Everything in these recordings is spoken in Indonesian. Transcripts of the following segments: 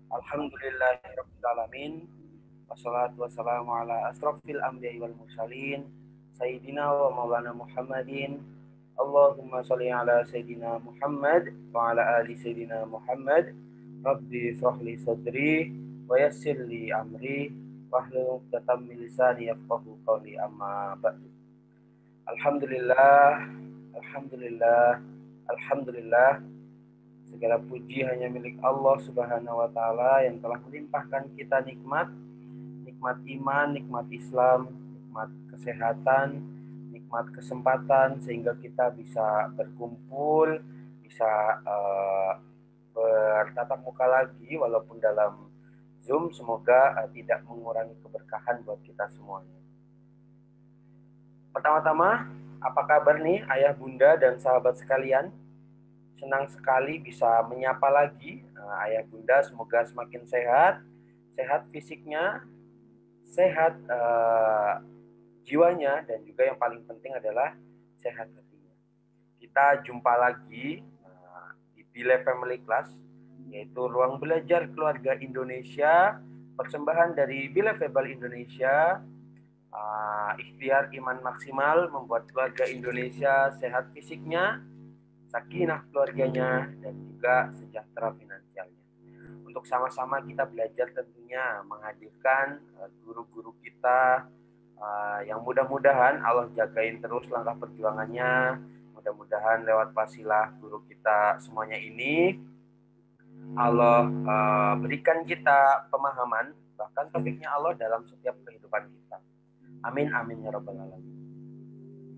Alhamdulillahirabbil alamin. Wassalatu wassalamu ala asrofil anbiya'i wal mursalin sayyidina wa maulana Muhammadin. Allahumma sholli ala sayyidina Muhammad wa ala ali sayyidina Muhammad. Rabbi shrahli sadri wa yassir li amri wahlul 'uqdatam min lisani yafqahu qawli, amma ba'du. Alhamdulillah, alhamdulillah, alhamdulillah. Segala puji hanya milik Allah Subhanahu wa taala yang telah melimpahkan kita nikmat iman, nikmat Islam, nikmat kesehatan, nikmat kesempatan sehingga kita bisa berkumpul, bisa bertatap muka lagi walaupun dalam Zoom. Semoga tidak mengurangi keberkahan buat kita semuanya. Pertama-tama, apa kabar nih ayah, bunda, dan sahabat sekalian? Senang sekali bisa menyapa lagi ayah bunda. Semoga semakin sehat, sehat fisiknya, sehat jiwanya, dan juga yang paling penting adalah sehat hatinya. Kita jumpa lagi di Bile Family Class, yaitu ruang belajar keluarga Indonesia, persembahan dari Bile Family Indonesia. Ikhtiar iman maksimal membuat keluarga Indonesia sehat fisiknya, sakinah keluarganya, dan juga sejahtera finansialnya. Untuk sama-sama kita belajar tentunya menghadirkan guru-guru kita yang mudah-mudahan Allah jagain terus langkah perjuangannya. Mudah-mudahan lewat wasilah guru kita semuanya ini Allah berikan kita pemahaman, bahkan taufiknya Allah dalam setiap kehidupan kita. Amin amin ya rabbal alamin.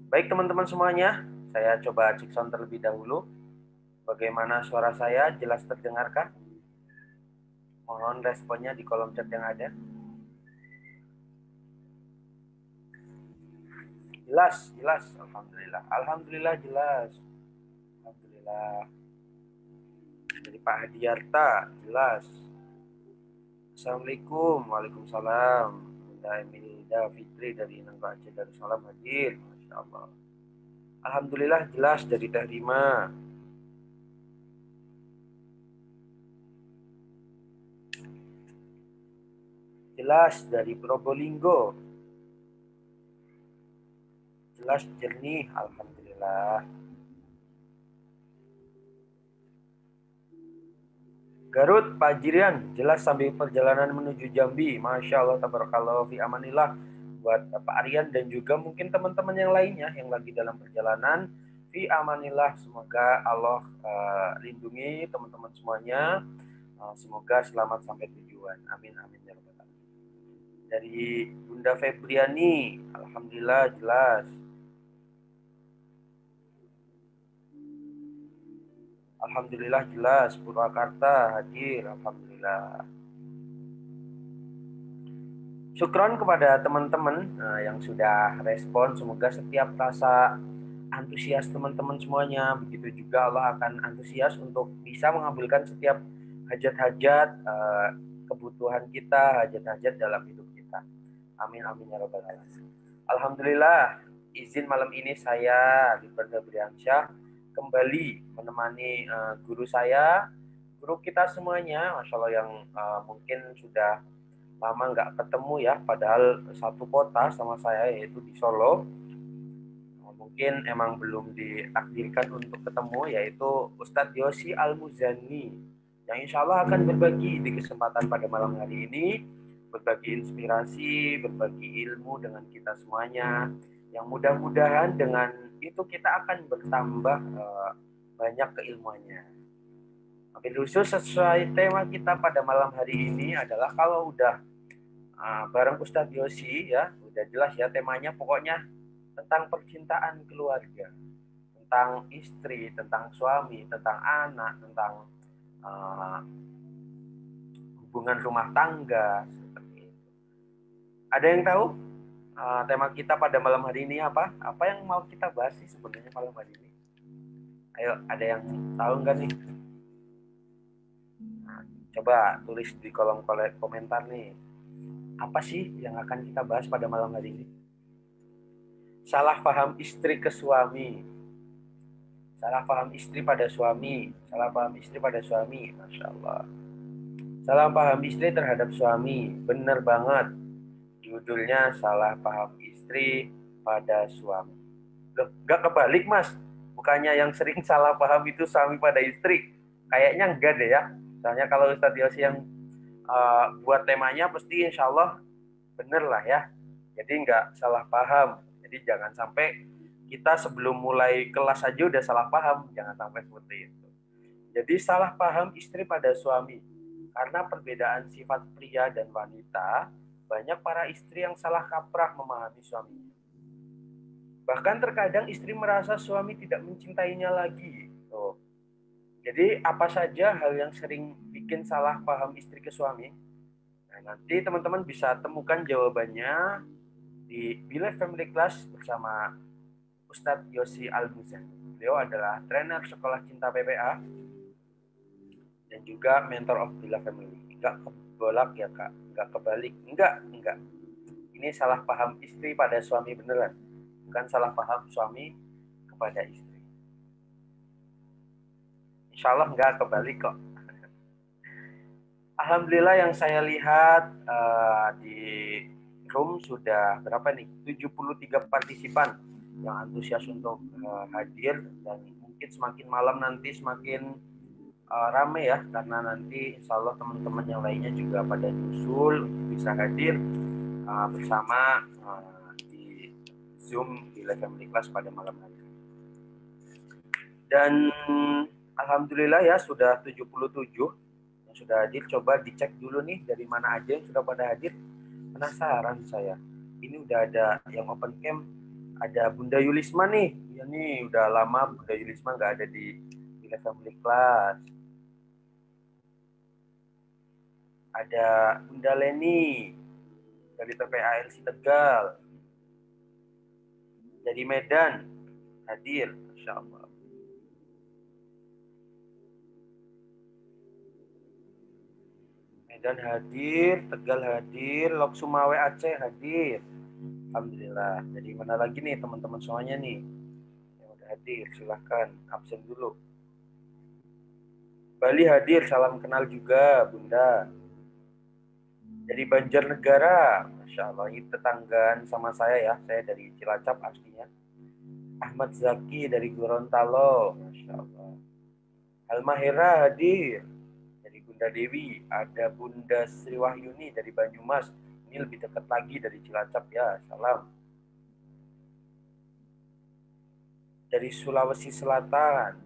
Baik teman-teman semuanya, saya coba cek sound terlebih dahulu. Bagaimana suara saya? Jelas terdengarkah? Mohon responnya di kolom chat yang ada. Jelas, jelas. Alhamdulillah. Alhamdulillah jelas. Alhamdulillah. Dari Pak Hadiarta, jelas. Assalamualaikum. Waalaikumsalam. Bunda Emilda Fitri dari Nangka Aceh Darussalam hadir. Masya Allah. Alhamdulillah jelas dari Teh Rima. Jelas dari Probolinggo. Jelas jernih, alhamdulillah. Garut, Pak Jirian, jelas sambil perjalanan menuju Jambi. Masya Allah, tabarakallah, fi amanillah. Buat Pak Aryan dan juga mungkin teman-teman yang lainnya yang lagi dalam perjalanan, fi amanillah. Semoga Allah lindungi teman-teman semuanya. Semoga selamat sampai tujuan. Amin, amin ya rabbal alamin. Dari Bunda Febriani, alhamdulillah jelas. Alhamdulillah jelas. Purwakarta hadir, alhamdulillah. Syukron kepada teman-teman yang sudah respon. Semoga setiap rasa antusias teman-teman semuanya, begitu juga Allah akan antusias untuk bisa mengabulkan setiap hajat-hajat kebutuhan kita, hajat-hajat dalam hidup kita. Amin amin ya rabbal alamin. Alhamdulillah, izin malam ini saya Ridwan Febriansyah kembali menemani guru saya, guru kita semuanya, Masya Allah, yang mungkin sudah lama nggak ketemu ya, padahal satu kota sama saya, yaitu di Solo. Mungkin emang belum ditakdirkan untuk ketemu, yaitu Ustadz Yosi Al-Muzani, yang insya Allah akan berbagi di kesempatan pada malam hari ini, berbagi inspirasi, berbagi ilmu dengan kita semuanya, yang mudah-mudahan dengan itu kita akan bertambah banyak keilmuannya. Tapi khusus sesuai tema kita pada malam hari ini adalah kalau udah bareng Ustadz Yosi ya, udah jelas ya temanya, pokoknya tentang percintaan keluarga, tentang istri, tentang suami, tentang anak, tentang hubungan rumah tangga seperti itu. Ada yang tahu tema kita pada malam hari ini apa? Apa yang mau kita bahas sih sebenarnya malam hari ini? Ayo, ada yang tahu nggak nih? Nah, coba tulis di kolom komentar nih. Apa sih yang akan kita bahas pada malam hari ini? Salah paham istri ke suami. Salah paham istri pada suami. Salah paham istri pada suami. Masya Allah. Salah paham istri terhadap suami. Bener banget. Judulnya salah paham istri pada suami. Loh, nggak kebalik, Mas. Bukannya yang sering salah paham itu suami pada istri. Kayaknya enggak deh ya. Soalnya kalau Ustadz Yosi yang buat temanya pasti insya Allah bener lah ya. Jadi nggak salah paham. Jadi jangan sampai kita sebelum mulai kelas aja udah salah paham. Jangan sampai seperti itu. Jadi salah paham istri pada suami. Karena perbedaan sifat pria dan wanita, banyak para istri yang salah kaprah memahami suaminya. Bahkan terkadang istri merasa suami tidak mencintainya lagi. Tuh. Jadi apa saja hal yang sering bikin salah paham istri ke suami? Nah, nanti teman-teman bisa temukan jawabannya di Bila Family Class bersama Ustadz Yosi Al-Muzani. Beliau adalah trainer sekolah cinta PPA dan juga mentor of Bila Family. Enggak kebolak ya kak, enggak kebalik, enggak. Ini salah paham istri pada suami beneran, bukan salah paham suami kepada istri. Insya Allah enggak kebalik kok. Alhamdulillah yang saya lihat di room sudah berapa nih? 73 partisipan yang antusias untuk hadir, dan mungkin semakin malam nanti semakin rame ya, karena nanti insya Allah teman-teman yang lainnya juga pada nyusul untuk bisa hadir bersama di Zoom di Live Family Class pada malam hari. Dan alhamdulillah ya sudah 77 yang sudah hadir. Coba dicek dulu nih dari mana aja yang sudah pada hadir. Penasaran saya. Ini udah ada yang open cam, ada Bunda Yulisma nih. Ya nih udah lama Bunda Yulisma nggak ada di Live Family Class. Ada Bunda Leni dari TPA LC Tegal, dari Medan hadir, Masya Allah. Medan hadir, Tegal hadir, Lok Sumawe Aceh hadir. Alhamdulillah. Jadi mana lagi nih teman-teman semuanya nih yang udah hadir, silahkan absen dulu. Bali hadir, salam kenal juga Bunda. Dari Banjarnegara, Masya Allah, ini tetanggaan sama saya ya, saya dari Cilacap aslinya. Ahmad Zaki dari Gorontalo, Masya Allah. Almahera hadir dari Bunda Dewi, ada Bunda Sri Wahyuni dari Banyumas, ini lebih dekat lagi dari Cilacap ya, salam. Dari Sulawesi Selatan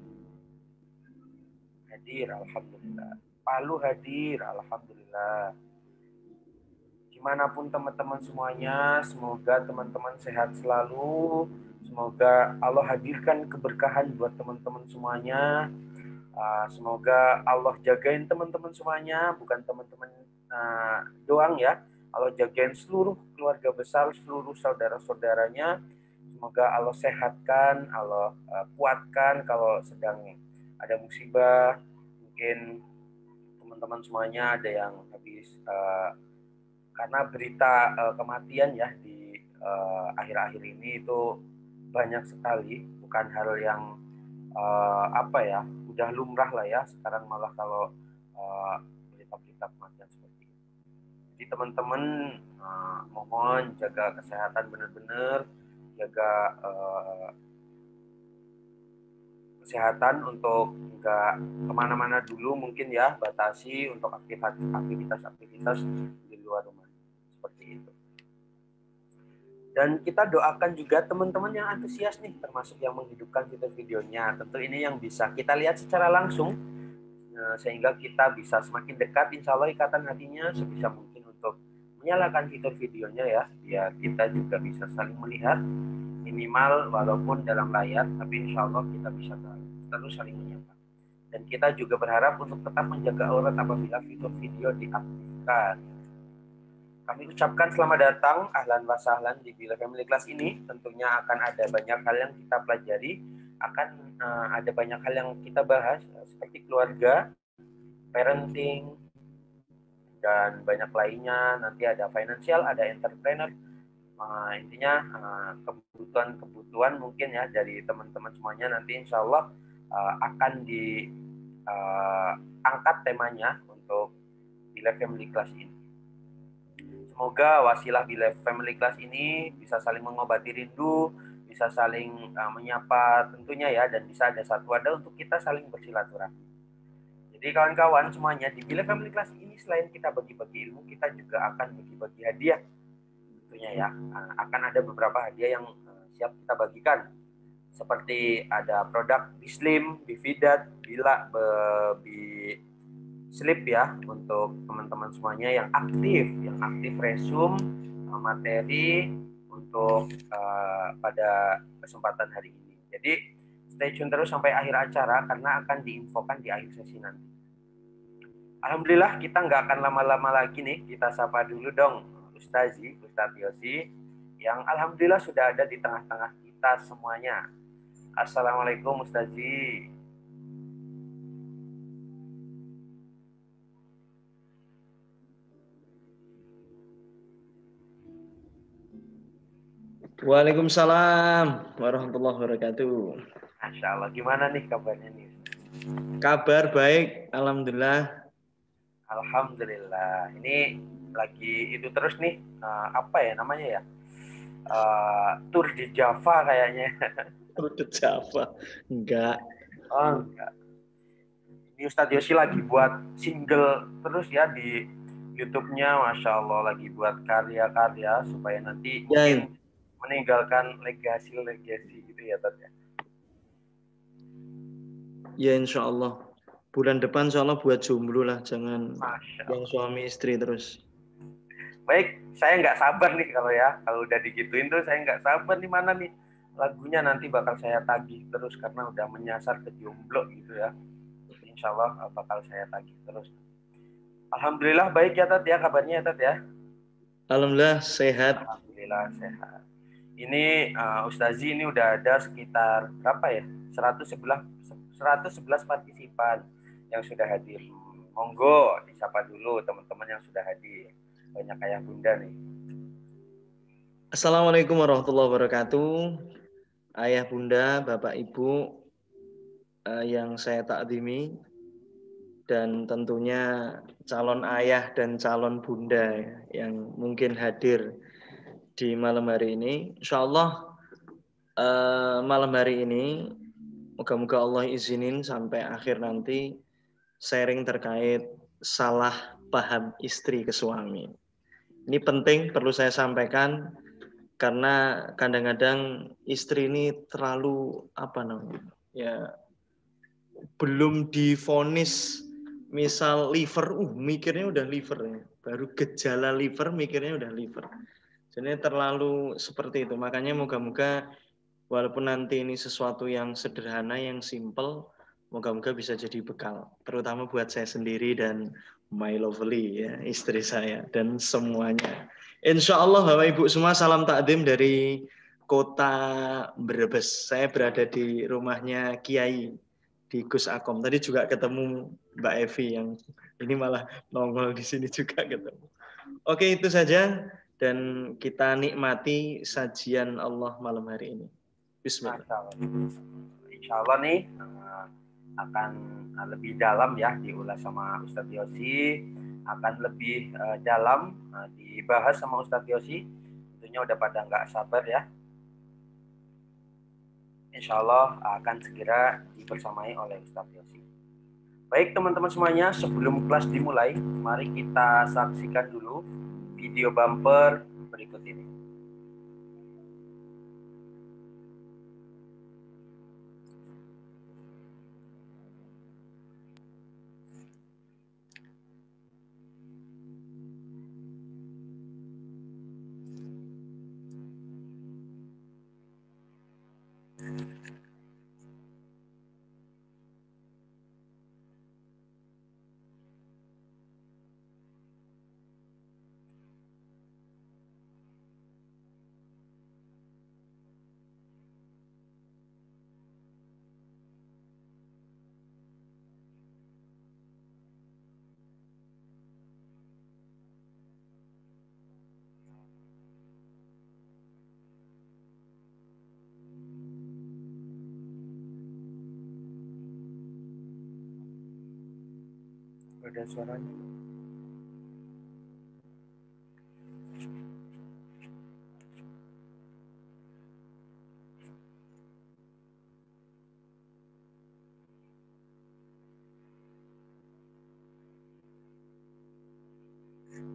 hadir, alhamdulillah. Palu hadir, alhamdulillah. Dimanapun teman-teman semuanya, semoga teman-teman sehat selalu. Semoga Allah hadirkan keberkahan buat teman-teman semuanya. Semoga Allah jagain teman-teman semuanya, bukan teman-teman doang ya. Allah jagain seluruh keluarga besar, seluruh saudara-saudaranya. Semoga Allah sehatkan, Allah kuatkan kalau sedang ada musibah. Mungkin teman-teman semuanya ada yang habis karena berita kematian ya di akhir-akhir ini itu banyak sekali, bukan hal yang apa ya, udah lumrah lah ya sekarang malah kalau berita-berita kematian seperti itu. Jadi teman-teman mohon jaga kesehatan benar-benar, jaga kesehatan untuk nggak kemana-mana dulu mungkin ya, batasi untuk aktivitas-aktivitas di luar rumah seperti itu. Dan kita doakan juga teman-teman yang antusias nih, termasuk yang menghidupkan video-videonya. Tentu ini yang bisa kita lihat secara langsung, sehingga kita bisa semakin dekat, insya Allah ikatan hatinya sebisa mungkin untuk menyalakan fitur videonya ya, biar kita juga bisa saling melihat, minimal walaupun dalam layar, tapi insya Allah kita bisa terus saling menyapa. Dan kita juga berharap untuk tetap menjaga aurat apabila fitur video diaktifkan. Kami ucapkan selamat datang, ahlan wa sahlan di Bila Family Class ini. Tentunya akan ada banyak hal yang kita pelajari, akan ada banyak hal yang kita bahas, seperti keluarga, parenting, dan banyak lainnya. Nanti ada financial, ada entrepreneur. Intinya kebutuhan-kebutuhan mungkin ya dari teman-teman semuanya nanti insya Allah akan diangkat temanya untuk Be Live Family Class ini. Semoga wasilah Be Live Family Class ini bisa saling mengobati rindu, bisa saling menyapa tentunya ya, dan bisa ada satu wadah untuk kita saling bersilaturahmi. Jadi kawan-kawan semuanya, di Be Live Family Class ini selain kita bagi-bagi ilmu, kita juga akan bagi-bagi hadiah tentunya ya. Akan ada beberapa hadiah yang siap kita bagikan, seperti ada produk Bislim, Bividat, Bila, Slip ya, untuk teman-teman semuanya yang aktif resume materi untuk pada kesempatan hari ini. Jadi stay tune terus sampai akhir acara karena akan diinfokan di akhir sesi nanti. Alhamdulillah kita nggak akan lama-lama lagi nih, kita sapa dulu dong Ustadz Yosi yang alhamdulillah sudah ada di tengah-tengah kita semuanya. Assalamualaikum Ustazi. Waalaikumsalam warahmatullahi wabarakatuh. Masya Allah, gimana nih kabarnya nih? Kabar baik, alhamdulillah. Alhamdulillah. Ini lagi itu terus nih, apa ya namanya ya? Tour di Java kayaknya. Tour di Java, enggak. Oh enggak. Ini Ustadz Yosi lagi buat single terus ya di YouTube-nya, Masya Allah, lagi buat karya-karya supaya nanti mungkin meninggalkan legasi gitu ya, Tad ya. Ya insya Allah. Bulan depan insya Allah buat jomblo lah, jangan yang suami istri terus. Baik, saya nggak sabar nih kalau udah digituin tuh saya nggak sabar nih mana nih lagunya nanti bakal saya tagih terus karena udah menyasar ke jomblo gitu ya. Insya Allah bakal saya tagih terus. Alhamdulillah baik ya Tat ya, kabarnya ya Tat ya. Alhamdulillah sehat. Alhamdulillah sehat. Ini Ustazi ini udah ada sekitar berapa ya? 111 partisipan yang sudah hadir. Monggo disapa dulu teman-teman yang sudah hadir. Banyak ayah bunda nih. Assalamualaikum warahmatullahi wabarakatuh. Ayah bunda, bapak ibu yang saya takzimi, dan tentunya calon ayah dan calon bunda yang mungkin hadir di malam hari ini. Insya Allah malam hari ini moga-moga Allah izinin sampai akhir nanti sharing terkait salah paham istri ke suami. Ini penting, perlu saya sampaikan karena kadang-kadang istri ini terlalu belum divonis misal liver, mikirnya udah liver ya. Baru gejala liver mikirnya udah liver. Jadi terlalu seperti itu. Makanya moga-moga walaupun nanti ini sesuatu yang sederhana, yang simple, moga-moga bisa jadi bekal. Terutama buat saya sendiri dan my lovely ya, istri saya dan semuanya. Insya Allah Bapak Ibu semua salam takdim dari kota Brebes. Saya berada di rumahnya Kiai di Gus Akom. Tadi juga ketemu Mbak Evi yang ini malah nongol di sini juga ketemu. Oke, itu saja dan kita nikmati sajian Allah malam hari ini. Bismillah. Insya Allah nih akan lebih dalam ya diulas sama Ustadz Yosi, akan lebih dalam dibahas sama Ustadz Yosi. Tentunya udah pada nggak sabar ya. Insya Allah akan segera dibersamai oleh Ustadz Yosi. Baik teman-teman semuanya, sebelum kelas dimulai, mari kita saksikan dulu video bumper berikut ini. Ada suaranya. Baik,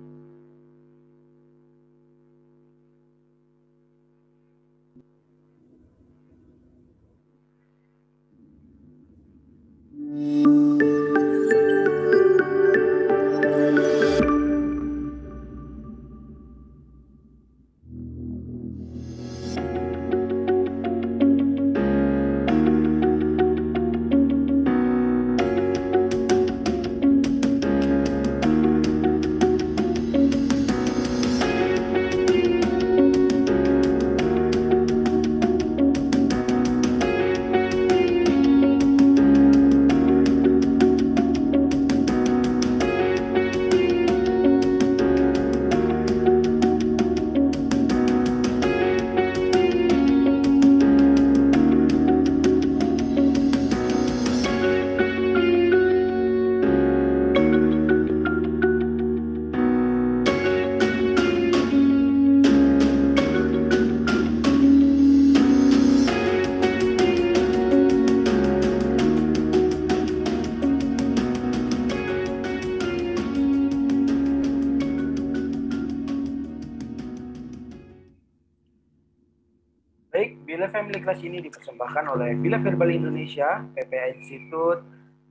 Bila Family Class ini dipersembahkan oleh Bila Verbal Indonesia, PPA Institute,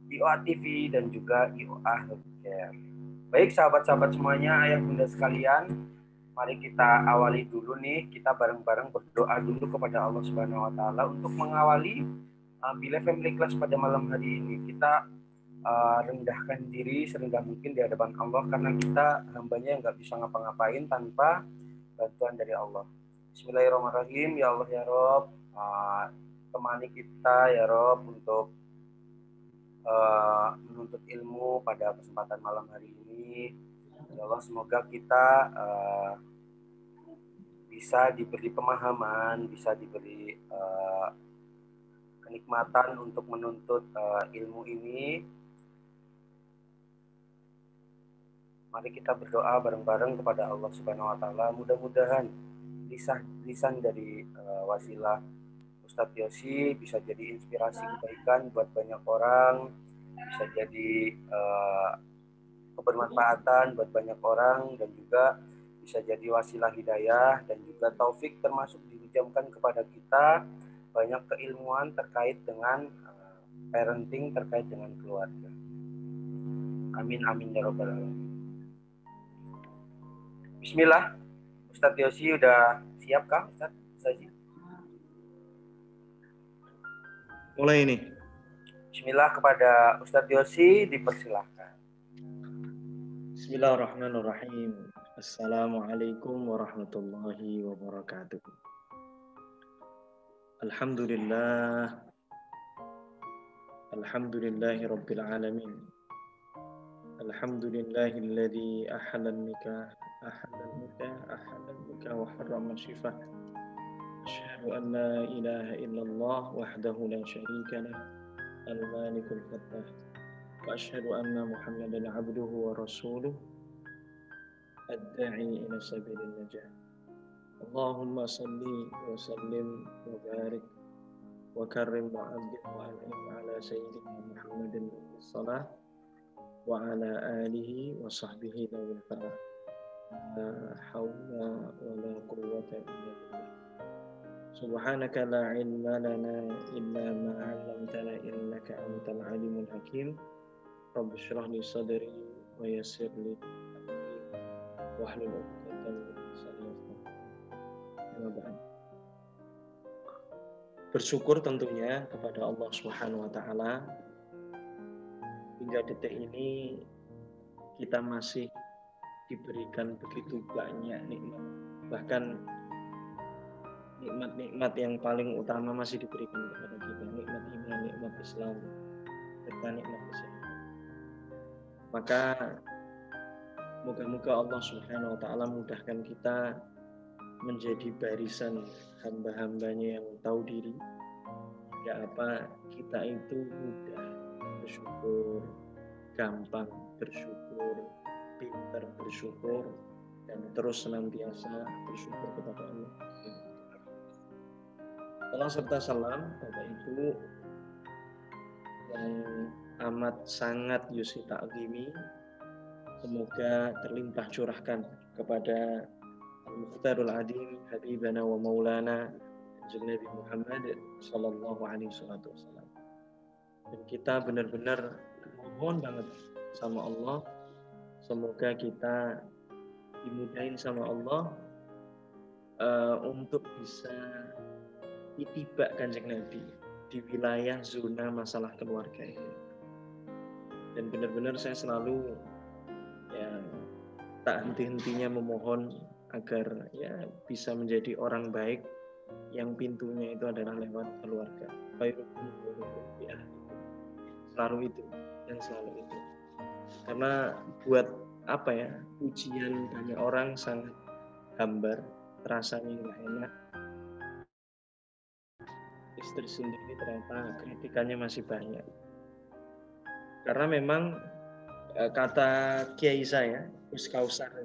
IOA TV, dan juga IOA Healthcare. Baik, sahabat-sahabat semuanya, ayah bunda sekalian, mari kita awali dulu nih, kita bareng-bareng berdoa dulu kepada Allah Subhanahu wa Ta'ala untuk mengawali Bila Family Class pada malam hari ini. Kita rendahkan diri serendah mungkin di hadapan Allah, karena kita hambanya yang nggak bisa ngapa-ngapain tanpa bantuan dari Allah. Bismillahirrahmanirrahim. Ya Allah ya Rob, temani kita ya Rob untuk menuntut ilmu pada kesempatan malam hari ini. Ya Allah, semoga kita bisa diberi pemahaman, bisa diberi kenikmatan untuk menuntut ilmu ini. Mari kita berdoa bareng-bareng kepada Allah Subhanahu wa Ta'ala. Mudah-mudahan lisan dari wasilah Ustadz Yosi bisa jadi inspirasi kebaikan buat banyak orang, bisa jadi kebermanfaatan buat banyak orang, dan juga bisa jadi wasilah hidayah dan juga taufik, termasuk dihujamkan kepada kita banyak keilmuan terkait dengan parenting, terkait dengan keluarga. Amin amin ya robbal alamin. Bismillah. Ustadz Yosi udah siap kah Ustadz? Mulai ini. Bismillah, kepada Ustadz Yosi dipersilahkan. Bismillahirrahmanirrahim. Assalamualaikum warahmatullahi wabarakatuh. Alhamdulillah. Alhamdulillahi rabbil alamin. Alhamdulillahilladzi ahlan nikah wa harrama shifah. Asyhadu an la ilaha illallah wahdahu la syarika lah, al-malikul fattah. Wa asyhadu anna Muhammadan abduhu wa rasuluh, ad-da'i ila sabilin najah. Allahumma salli wa sallim wa barik wa karrim wa abdik wa an'im ala sayyidina Muhammadin sallallahu wa ala alihi wa sahbihi dawil falah. La hawla wa la quwwata illa billah. Subhanaka la ilma lana illa ma 'allamtana innaka antal alimul hakim. Rabbi shrah li sadri wa yassir li amri wahlul 'uqdatam min lisani yafqahu qawli. Bersyukur tentunya kepada Allah Subhanahu wa taala, hingga detik ini kita masih diberikan begitu banyak nikmat, bahkan nikmat-nikmat yang paling utama masih diberikan kepada kita, nikmat iman, nikmat Islam, serta nikmat kesehatan. Maka moga-moga Allah Subhanahu wa taala mudahkan kita menjadi barisan hamba-hambanya yang tahu diri, hingga kita itu mudah bersyukur, gampang bersyukur, pintar bersyukur, dan terus senantiasa bersyukur kepada Allah. Salam serta salam Bapak Ibu yang amat sangat Yosi ta'zimi, semoga terlimpah curahkan kepada Al-Mukhtarul Adim Habibana wa Maulana Nabi Muhammad sallallahu alaihi wasallam. Dan kita benar-benar mohon banget sama Allah, semoga kita dimudahin sama Allah untuk bisa itibak Kanjeng Nabi di wilayah zona masalah keluarga ini. Dan benar-benar saya selalu ya tak henti-hentinya memohon agar ya bisa menjadi orang baik yang pintunya itu adalah lewat keluarga. Ya, selalu itu dan selalu itu. Karena buat apa ya, ujian banyak orang sangat hambar, rasanya nggak enak. Istri sendiri ternyata kritikannya masih banyak. Karena memang kata kiai saya, Gus Kausar,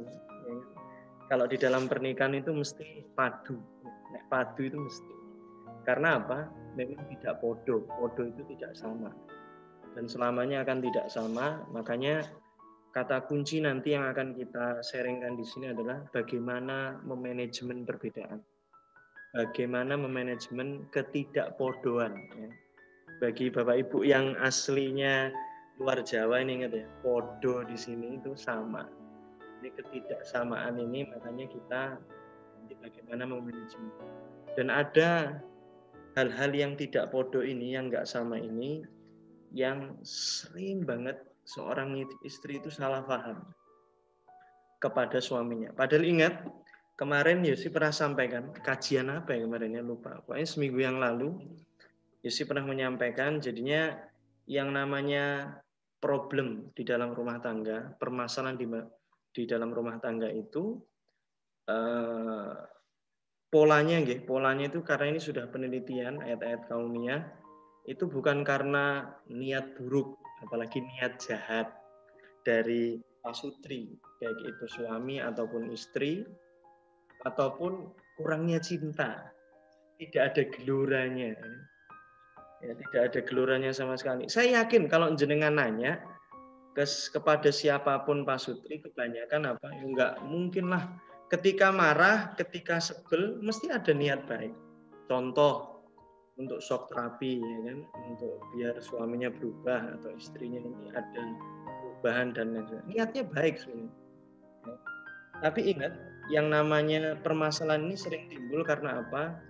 kalau di dalam pernikahan itu mesti padu. Nek padu itu mesti. Karena apa? Memang tidak podo. Podo itu tidak sama. Dan selamanya akan tidak sama. Makanya kata kunci nanti yang akan kita sharingkan di sini adalah bagaimana memanajemen perbedaan. Bagaimana memanajemen ketidakpodoan. Ya. Bagi Bapak Ibu yang aslinya luar Jawa ini ingat ya, podo di sini itu sama. Ini ketidaksamaan ini makanya kita bagaimana memanajemen. Dan ada hal-hal yang tidak podo ini, yang nggak sama ini, yang sering banget seorang istri itu salah paham kepada suaminya. Padahal ingat, kemarin Yosi pernah sampaikan, kajian apa ya kemarin ya, lupa. Pokoknya seminggu yang lalu, Yosi pernah menyampaikan, jadinya yang namanya problem di dalam rumah tangga, permasalahan di dalam rumah tangga itu, polanya itu karena ini sudah penelitian ayat-ayat kauniyah, itu bukan karena niat buruk, apalagi niat jahat dari pasutri, baik itu suami ataupun istri, ataupun kurangnya cinta, tidak ada geloranya, ya, tidak ada geloranya sama sekali. Saya yakin kalau jenengan nanya kepada siapapun pasutri, kebanyakan apa? Ya enggak mungkin lah. Ketika marah, ketika sebel, mesti ada niat baik. Contoh, untuk shock terapi, ya kan, untuk biar suaminya berubah atau istrinya ini ada perubahan dan lain-lain. Niatnya baik sebenarnya. Ya. Tapi ingat, yang namanya permasalahan ini sering timbul karena apa?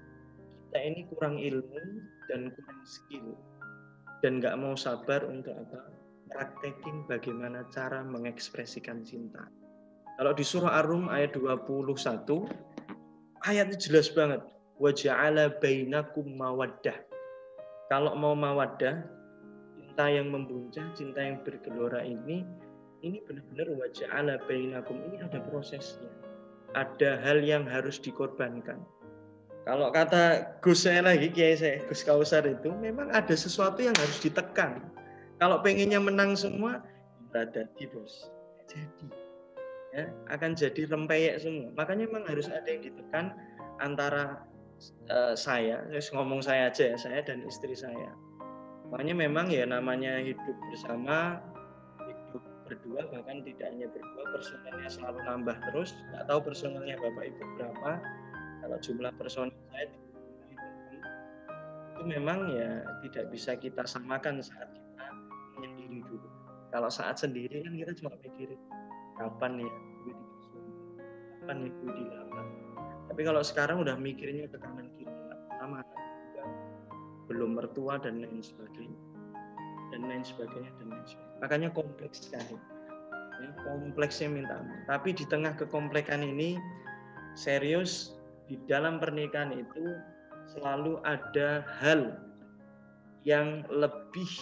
Kita ini kurang ilmu dan kurang skill dan nggak mau sabar untuk apa? Praktekin bagaimana cara mengekspresikan cinta. Kalau di surah Ar-Rum ayat 21, ayatnya jelas banget. Wa ja'ala bainakum mawaddah. Kalau mau mawaddah, cinta yang membuncah, cinta yang bergelora ini benar-benar wa ja'ala bainakum, ini ada prosesnya. Ada hal yang harus dikorbankan. Kalau kata Gus saya lagi, kiai saya, Gus Kausar itu, memang ada sesuatu yang harus ditekan. Kalau pengennya menang semua, berada di bos. Jadi, ya, akan jadi rempeyek semua. Makanya memang harus ada yang ditekan antara saya ngomong saya aja ya, saya dan istri saya. Makanya memang ya namanya hidup bersama, hidup berdua, bahkan tidak hanya berdua, personelnya selalu nambah terus. Nggak tahu personelnya Bapak Ibu berapa. Kalau jumlah personel saya itu memang ya tidak bisa kita samakan saat kita menyendiri dulu. Kalau saat sendiri kan kita cuma mikirin kapan ya gue disuruh, kapan ya gue dilamar. Tapi kalau sekarang udah mikirnya ke kanan kiri, pertama belum mertua dan lain sebagainya, makanya kompleks sekali. Ya, kompleksnya minta ampun. Tapi di tengah kekompleksan ini, serius, di dalam pernikahan itu selalu ada hal yang lebih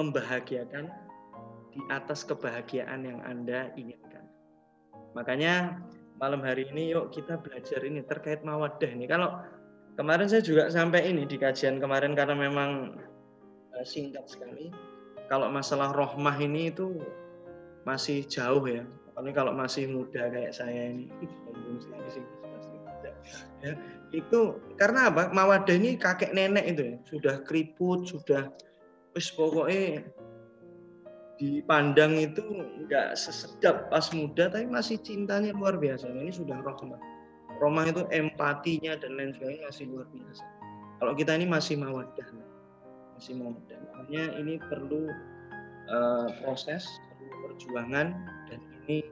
membahagiakan di atas kebahagiaan yang Anda inginkan. Makanya malam hari ini yuk kita belajar ini terkait mawaddah ini. Kalau kemarin saya juga sampai ini di kajian kemarin karena memang singkat sekali. Kalau masalah rohmah ini itu masih jauh ya. Apalagi kalau masih muda kayak saya ini, ya, itu karena apa? Mawaddah ini kakek nenek itu ya, sudah keriput, sudah wis pokoknya dipandang itu nggak sesedap pas muda, tapi masih cintanya luar biasa. Ini sudah Rohmah. Rohmah itu empatinya dan lain sebagainya masih luar biasa. Kalau kita ini masih mawaddah. Makanya ini perlu proses, perlu perjuangan, dan ini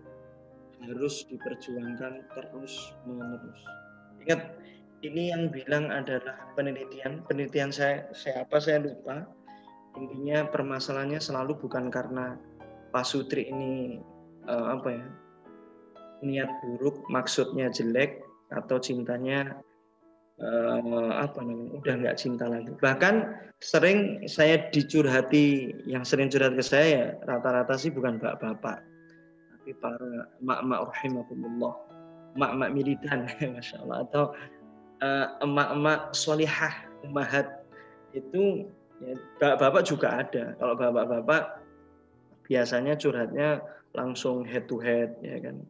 harus diperjuangkan terus menerus. Ingat, ini yang bilang adalah penelitian saya lupa. Intinya permasalahannya selalu bukan karena Pak Sutri ini niat buruk, maksudnya jelek, atau cintanya udah nggak cinta lagi. Bahkan sering saya dicurhati, yang sering curhat ke saya rata-rata sih bukan bapak-bapak, tapi para emak-emak rahimahumullah, emak-emak militan, masya Allah, atau emak-emak sholihah, ummahat itu ya, bapak juga ada. Kalau bapak-bapak biasanya curhatnya langsung head to head, ya kan,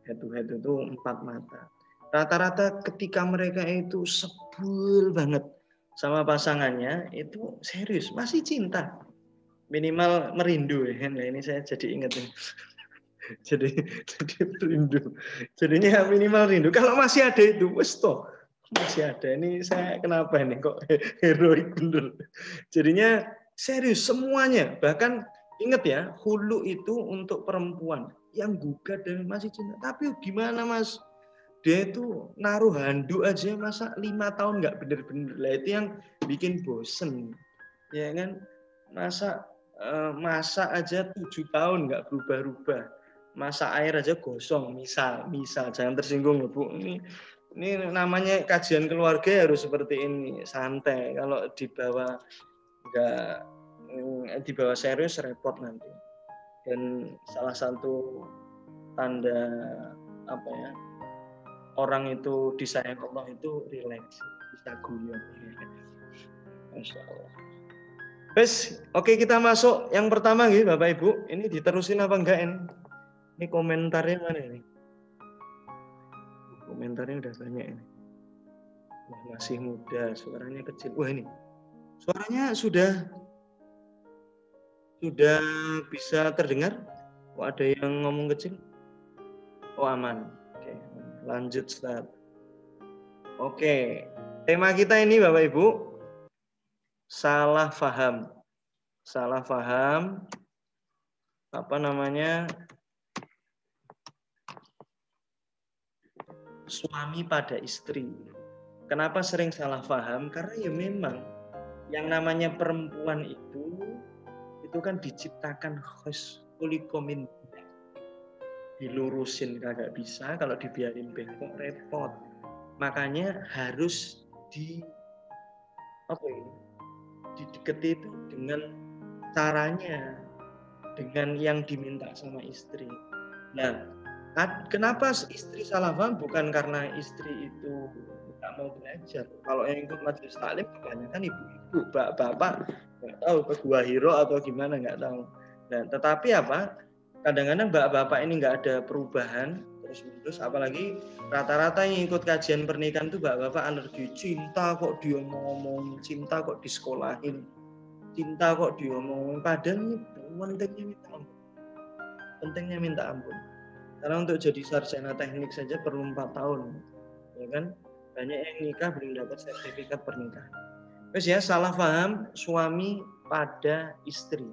head to head itu empat mata. Rata-rata ketika mereka itu sebel banget sama pasangannya, itu serius, masih cinta. Minimal merindu. Ya. Nah, ini saya jadi ingat nih. jadi merindu. Jadinya minimal rindu. Kalau masih ada itu, wes toh. Masih ada. Ini saya kenapa ini kok heroik bener. Jadinya serius semuanya. Bahkan ingat ya, hulu itu untuk perempuan yang gugat dan masih cinta. Tapi gimana Mas? Dia itu naruh handuk aja masa 5 tahun nggak bener-bener. Lah itu yang bikin bosen, ya kan? Masak aja 7 tahun nggak berubah-ubah. Masak air aja gosong, misal jangan tersinggung loh Bu. Ini namanya kajian keluarga harus seperti ini, santai. Kalau dibawa serius repot nanti. Dan salah satu tanda orang itu disayang Allah itu relax, bisa guyon. Masya Allah. Oke, kita masuk yang pertama nih Bapak Ibu. Ini diterusin apa enggak ini? Ini komentarnya mana ini? Komentarnya udah banyak ini. Wah, masih muda, suaranya kecil. Wah ini, suaranya sudah bisa terdengar? Kok ada yang ngomong kecil? Oh aman. Oke. Lanjut Ustaz. Oke, tema kita ini Bapak Ibu, salah paham suami pada istri. Kenapa sering salah paham? Karena ya memang yang namanya perempuan itu kan diciptakan khos kulikomin, dilurusin kagak bisa, kalau dibiarin bengkok repot. Makanya harus dideketi itu dengan caranya, dengan yang diminta sama istri. Nah, kenapa istri salah paham? Bukan karena istri itu nggak mau belajar. Kalau yang ikut majelis taklim kebanyakan ibu-ibu, bapak nggak tahu ke Gua Hiro atau gimana, nggak tahu. Nah, tetapi kadang-kadang bapak-bapak ini nggak ada perubahan terus-menerus, apalagi rata-rata yang ikut kajian pernikahan itu bapak-bapak alergi, cinta kok dia ngomong, cinta kok disekolahin, cinta kok diomongin, padahal ini pentingnya minta ampun. Karena untuk jadi sarjana teknik saja perlu 4 tahun, ya kan? Banyak yang nikah belum dapat sertifikat pernikahan. Terus ya, salah paham suami pada istri.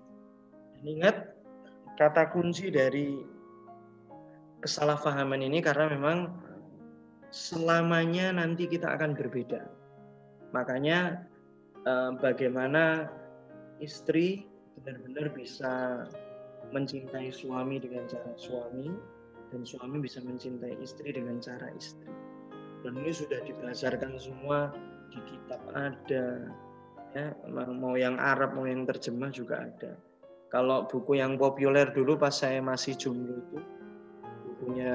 Ingat kata kunci dari kesalahpahaman ini, karena memang selamanya nanti kita akan berbeda. Makanya bagaimana istri benar-benar bisa mencintai suami dengan cara suami, dan suami bisa mencintai istri dengan cara istri. Dan ini sudah dibasarkan semua di kitab ada, ya, mau yang Arab mau yang terjemah juga ada. Kalau buku yang populer dulu pas saya masih jomblo itu bukunya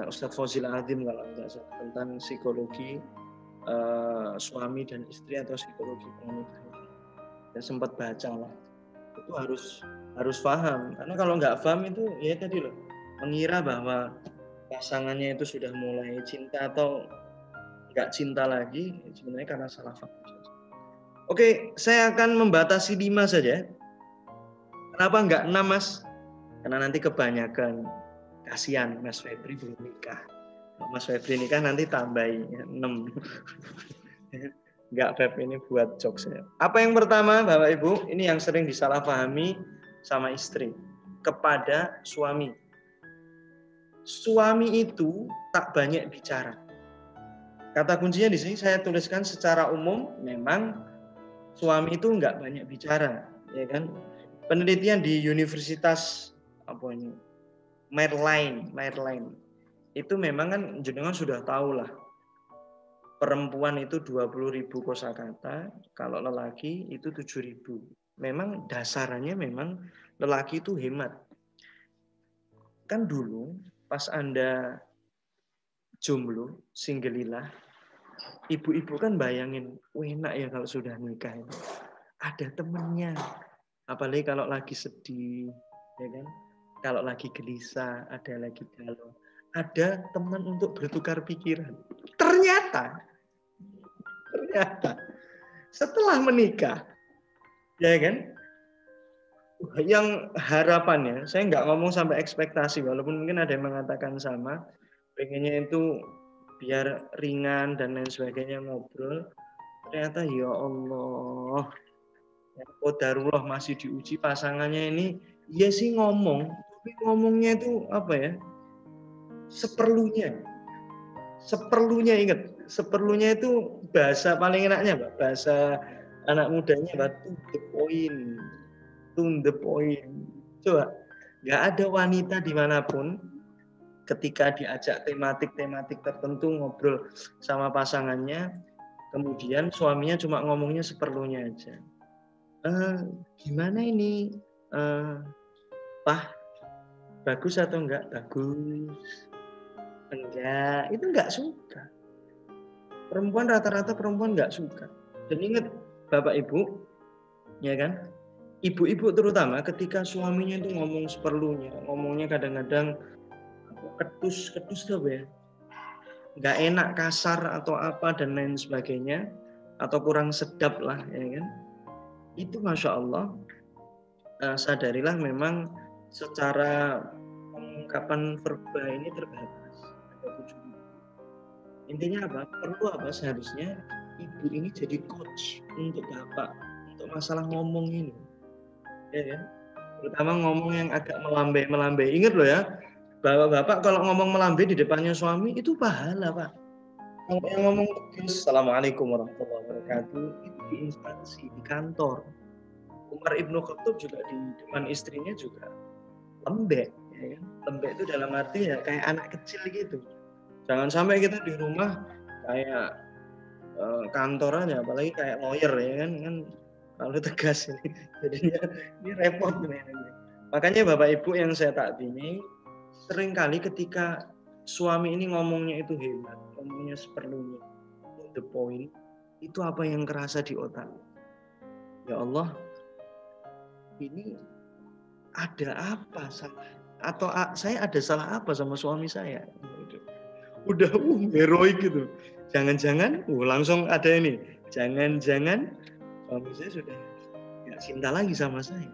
Ustadz Fozil Azim kalau enggak salah, tentang psikologi suami dan istri atau psikologi pernikahan. Saya sempat baca lah. Itu harus paham, karena kalau nggak paham itu ya tadi loh, mengira bahwa pasangannya itu sudah mulai cinta atau nggak cinta lagi, sebenarnya karena salah paham. Oke, saya akan membatasi 5 saja. Kenapa enggak 6, Mas? Karena nanti kebanyakan. Kasihan Mas Febri belum nikah. Mas Febri nikah nanti tambahin 6. Enggak, Feb, ini buat jokes ya. Apa yang pertama, Bapak Ibu, ini yang sering disalahpahami sama istri kepada suami. Suami itu tak banyak bicara. Kata kuncinya di sini saya tuliskan secara umum, memang suami itu enggak banyak bicara, ya kan? Penelitian di Universitas apa ini? Maryland itu memang kan jenengan sudah tahu lah, perempuan itu 20.000 kosakata, kalau lelaki itu 7.000. Memang dasarnya memang lelaki itu hemat. Kan dulu pas Anda jomblo, singgelilah, ibu-ibu kan bayangin, enak ya kalau sudah nikah itu. Ada temennya, apalagi kalau lagi sedih, ya kan? Kalau lagi gelisah, ada lagi galau. Ada teman untuk bertukar pikiran. Ternyata setelah menikah, ya kan? Yang harapannya, saya nggak ngomong sampai ekspektasi, walaupun mungkin ada yang mengatakan sama, pengennya itu biar ringan dan lain sebagainya ngobrol. Ternyata ya Allah, qadarullah masih diuji pasangannya ini. Iya sih ngomong, tapi ngomongnya itu apa ya? Seperlunya ingat, seperlunya itu bahasa paling enaknya, Pak. Bahasa anak mudanya, Pak, to the point. Coba, nggak ada wanita dimanapun ketika diajak tematik tertentu ngobrol sama pasangannya, kemudian suaminya cuma ngomongnya seperlunya aja. Gimana ini, Pak? Bagus atau enggak? Bagus. Enggak, itu enggak suka. Rata-rata perempuan enggak suka. Dan ingat Bapak Ibu, ya kan? Ibu-ibu terutama ketika suaminya itu ngomong seperlunya, ngomongnya kadang-kadang ketus tuh ya. Enggak enak, kasar atau apa dan lain sebagainya, atau kurang sedap lah, ya kan? Itu Masya Allah, sadarilah memang secara pengungkapan verbal ini terbatas. Intinya apa? Perlu apa seharusnya ibu ini jadi coach untuk bapak untuk masalah ngomong ini, ya kan? Terutama ngomong yang agak melambai. Ingat loh ya, bapak kalau ngomong melambai di depannya suami itu pahala, Pak. Kalau yang ngomong tegas, Assalamualaikum warahmatullahi wabarakatuh, itu di instansi, di kantor. Umar Ibnu Khattab juga di depan istrinya juga lembek, ya kan? Lembek itu dalam arti ya kayak anak kecil gitu. Jangan sampai kita di rumah kayak kantor aja, apalagi kayak lawyer ya kan lalu tegas ini. Jadinya ini repot nih. Makanya Bapak Ibu yang saya takdimi, seringkali ketika suami ini ngomongnya itu hebat, ngomongnya seperlunya, the point, itu apa yang kerasa di otak? Ya Allah, ini ada apa sama, atau saya ada salah apa sama suami saya? Udah heroik gitu. Jangan-jangan langsung ada ini. Jangan-jangan suami saya sudah nggak cinta lagi sama saya.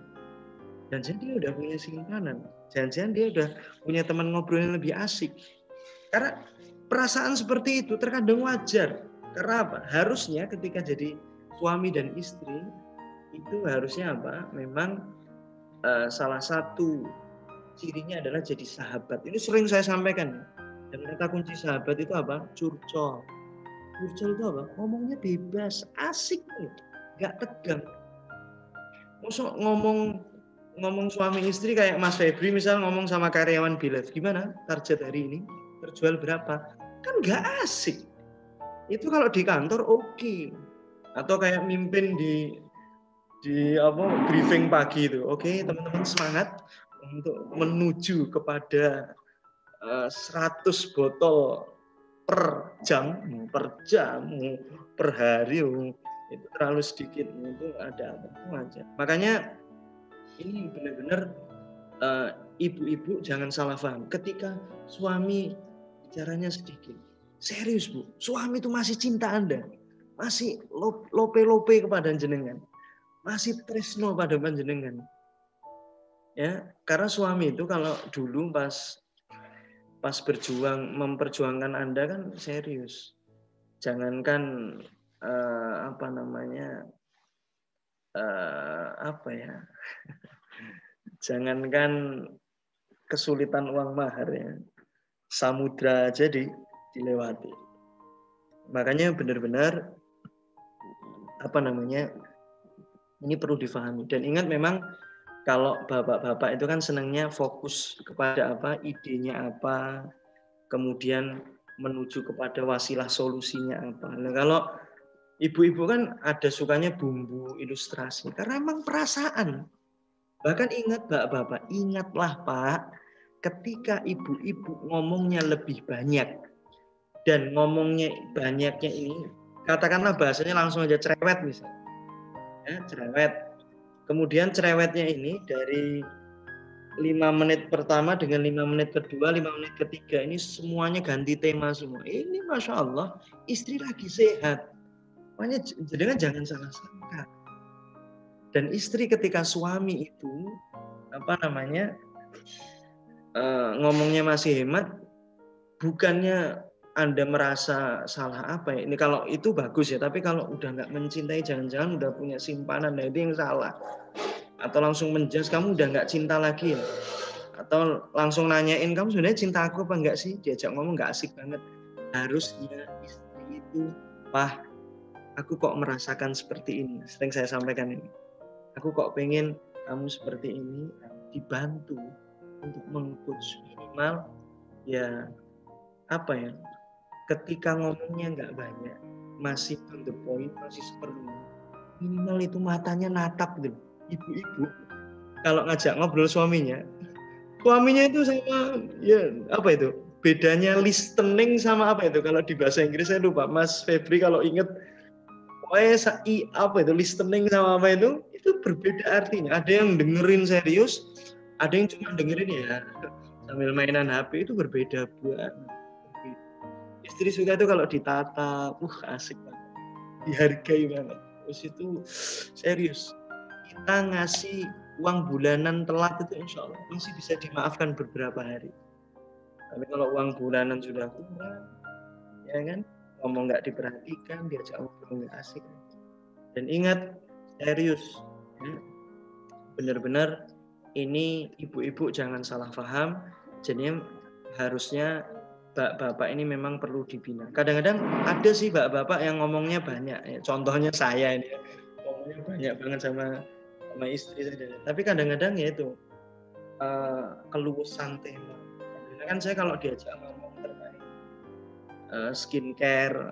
Dan jadi dia udah punya simpanan. Jangan-jangan dia udah punya teman ngobrol yang lebih asik. Karena perasaan seperti itu terkadang wajar. Karena apa? Harusnya ketika jadi suami dan istri itu harusnya apa? Memang salah satu cirinya adalah jadi sahabat. Ini sering saya sampaikan. Dan kata kunci sahabat itu apa? Curcol. Curcol itu apa? Ngomongnya bebas, asik, nggak tegang. Maksud ngomong suami istri kayak Mas Febri misal ngomong sama karyawan Bilet, gimana target hari ini? Terjual berapa? Kan nggak asik. Itu kalau di kantor oke. Atau kayak mimpin di briefing pagi itu. Oke, teman-teman semangat untuk menuju kepada 100 botol per jam, per hari, itu terlalu sedikit, itu ada apa aja. Makanya ini benar-benar ibu-ibu jangan salah paham. Ketika suami bicaranya sedikit, serius Bu, suami itu masih cinta Anda, masih lope kepada jenengan, masih tresno pada panjenengan. Ya, karena suami itu kalau dulu pas memperjuangkan Anda kan serius. Jangankan apa namanya apa ya? Jangankan kesulitan uang mahar ya. Samudra aja dilewati. Makanya benar-benar apa namanya? Ini perlu difahami dan ingat memang kalau bapak-bapak itu kan senangnya fokus kepada apa, idenya apa, kemudian menuju kepada wasilah solusinya apa. Nah, kalau ibu-ibu kan ada sukanya bumbu ilustrasi karena memang perasaan. Bahkan ingat bapak-bapak, ingatlah Pak, ketika ibu-ibu ngomongnya lebih banyak dan ngomongnya banyaknya ini, katakanlah bahasanya langsung aja cerewet misalnya. Ya, cerewet. Kemudian cerewetnya ini dari 5 menit pertama dengan 5 menit kedua, 5 menit ketiga ini semuanya ganti tema semua. Ini Masya Allah, istri lagi sehat. Makanya jadi jangan salah sangka. Dan istri ketika suami itu apa namanya ngomongnya masih hemat, bukannya Anda merasa salah apa ya? Ini kalau itu bagus ya, tapi kalau udah nggak mencintai, jangan-jangan udah punya simpanan, nah itu yang salah. Atau langsung menjudge, kamu udah nggak cinta lagi ya? Atau langsung nanyain, kamu sebenarnya cinta aku apa enggak sih? Diajak ngomong nggak asik banget. Harusnya istri itu, Wah, aku kok merasakan seperti ini. Sering saya sampaikan ini. Aku kok pengen kamu seperti ini, dibantu untuk meng-coach minimal ya apa ya, ketika ngomongnya nggak banyak, masih on the point, masih seperlunya, minimal itu matanya natap gitu. Ibu-ibu kalau ngajak ngobrol suaminya itu sama ya apa itu, bedanya listening sama apa itu kalau di bahasa Inggris saya lupa, Mas Febri kalau inget, apa itu listening sama apa itu berbeda artinya. Ada yang dengerin serius, ada yang cuma dengerin ya sambil mainan HP, itu berbeda buat. Istri suka itu kalau ditata, asik banget, dihargai banget. Terus itu serius. Kita ngasih uang bulanan telat itu insya Allah masih bisa dimaafkan beberapa hari. Tapi kalau uang bulanan sudah kurang, ya kan, ngomong nggak diperhatikan, diajak ngobrol nggak asik. Dan ingat, serius, ya, benar-benar ini ibu-ibu jangan salah paham. Jadi harusnya bapak ini memang perlu dibina. Kadang-kadang ada sih bapak-bapak yang ngomongnya banyak. Ya, contohnya saya ini, ngomongnya banyak banget sama istri saya. Tapi kadang-kadang ya itu keluasan tema. Karena kan saya kalau diajak ngomong terkait skincare,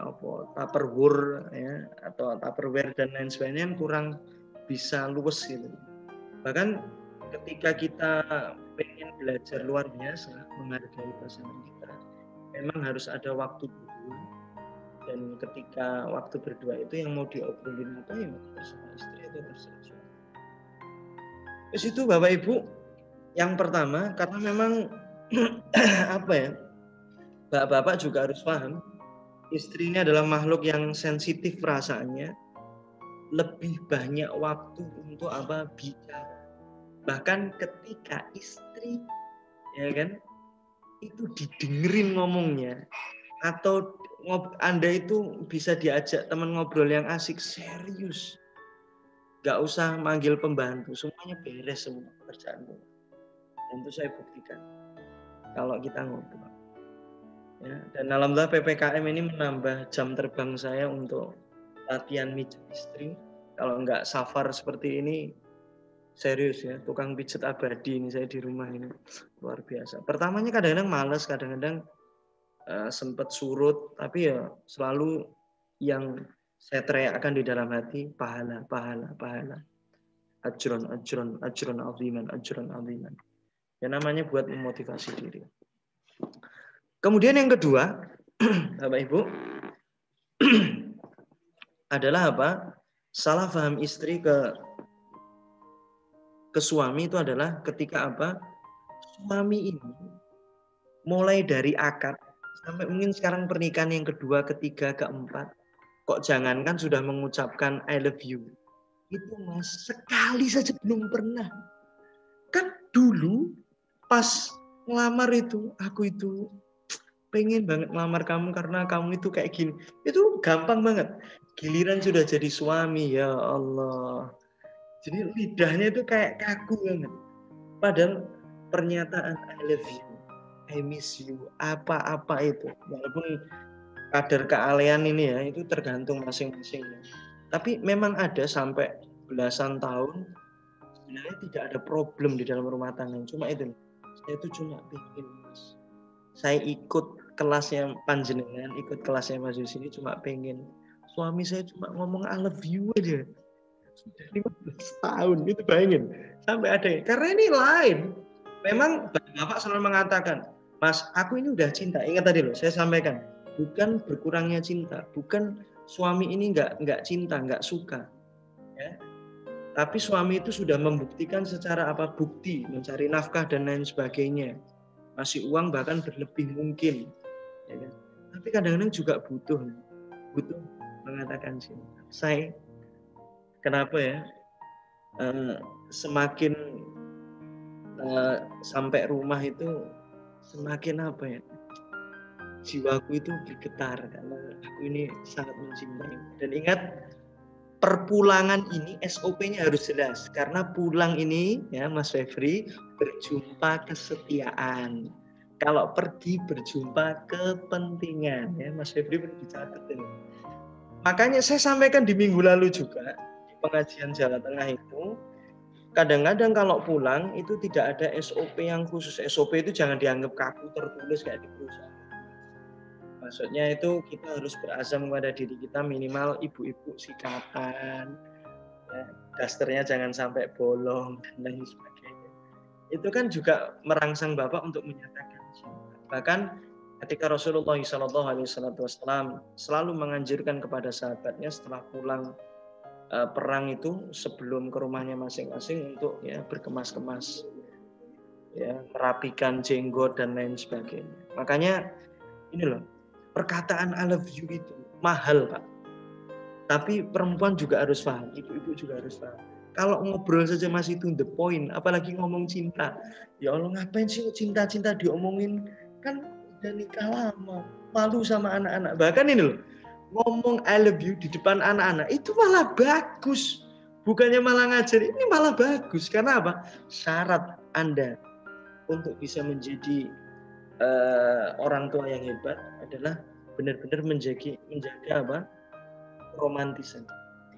Tupperware ya, atau Tupperware dan lain sebagainya kurang bisa luwes gitu. Bahkan ketika kita pengen belajar luar biasa menghargai pasangan kita, memang harus ada waktu berdua. Dan ketika waktu berdua itu yang mau diobrolin apa ya bersama istri atau bersama suami. Terus itu Bapak Ibu, yang pertama karena memang apa ya, bapak-bapak juga harus paham, istri ini adalah makhluk yang sensitif perasaannya, lebih banyak waktu untuk apa, bicara. Bahkan ketika istri ya kan itu didengerin ngomongnya, atau Anda itu bisa diajak teman ngobrol yang asik, serius, nggak usah manggil pembantu, semuanya beres semua pekerjaan. Dan itu saya buktikan kalau kita ngobrol ya. Dan alhamdulillah PPKM ini menambah jam terbang saya untuk latihan mijet istri. Kalau nggak safar seperti ini, serius ya, tukang pijet abadi ini saya di rumah ini, luar biasa. Pertamanya kadang-kadang malas, kadang-kadang sempat surut, tapi ya selalu yang saya teriakkan di dalam hati, pahala, pahala, pahala. Ajron, ajron, ajron aziman, ajron aziman. Ya namanya buat memotivasi diri. Kemudian yang kedua, Bapak Ibu, adalah apa? Salah paham istri ke suami itu adalah ketika apa? Suami ini mulai dari akad sampai mungkin sekarang pernikahan yang kedua, ketiga, keempat, kok jangankan sudah mengucapkan I love you, itu Mas sekali saja belum pernah. Kan dulu pas ngelamar itu, aku itu pengen banget ngelamar kamu karena kamu itu kayak gini. Itu gampang banget. Giliran sudah jadi suami, ya Allah. Jadi lidahnya itu kayak kaku banget. Padahal pernyataan I love you, I miss you, apa-apa itu. Walaupun kadar kealean ini ya, itu tergantung masing-masing. Tapi memang ada sampai belasan tahun, sebenarnya tidak ada problem di dalam rumah tangga. Cuma itu, saya itu cuma bikin, Mas. Saya ikut kelasnya panjenengan, ikut kelasnya Mas Yus ini cuma pengen. Suami saya cuma ngomong I love you aja. Sudah 15 tahun, itu bayangin. Sampai ada, karena ini lain. Memang Bapak selalu mengatakan, Mas, aku ini udah cinta. Ingat tadi loh, saya sampaikan. Bukan berkurangnya cinta, bukan suami ini nggak cinta, nggak suka. Ya. Tapi suami itu sudah membuktikan secara apa bukti, mencari nafkah dan lain sebagainya. Masih uang bahkan berlebih mungkin. Ya kan? Tapi kadang-kadang juga butuh mengatakan cinta. Saya kenapa ya? Semakin sampai rumah itu semakin apa ya? Jiwaku itu bergetar karena aku ini sangat mencintai. Dan ingat, perpulangan ini SOP-nya harus jelas karena pulang ini ya Mas Febri berjumpa kesetiaan. Kalau pergi berjumpa kepentingan ya Mas Febri perlu dicatat ini. Makanya saya sampaikan di minggu lalu juga di pengajian Jawa Tengah itu, kadang-kadang kalau pulang itu tidak ada SOP yang khusus. SOP itu jangan dianggap kaku tertulis kayak di perusahaan. Maksudnya itu kita harus berazam kepada diri kita, minimal ibu-ibu sikatan, ya, dasternya jangan sampai bolong dan lain sebagainya. Itu kan juga merangsang Bapak untuk menyatakan cinta. Bahkan ketika Rasulullah SAW selalu menganjurkan kepada sahabatnya setelah pulang perang itu sebelum ke rumahnya masing-masing untuk ya berkemas-kemas, ya merapikan jenggot dan lain sebagainya. Makanya ini loh. Perkataan I love you itu mahal, Pak. Tapi perempuan juga harus paham, ibu-ibu juga harus paham. Kalau ngobrol saja masih to the point, apalagi ngomong cinta. Ya Allah, ngapain sih cinta-cinta diomongin? Kan udah nikah lama, malu sama anak-anak. Bahkan ini loh, ngomong I love you di depan anak-anak, itu malah bagus. Bukannya malah ngajar, ini malah bagus. Karena apa? Syarat Anda untuk bisa menjadi orang tua yang hebat adalah benar-benar menjaga apa? Romantisan.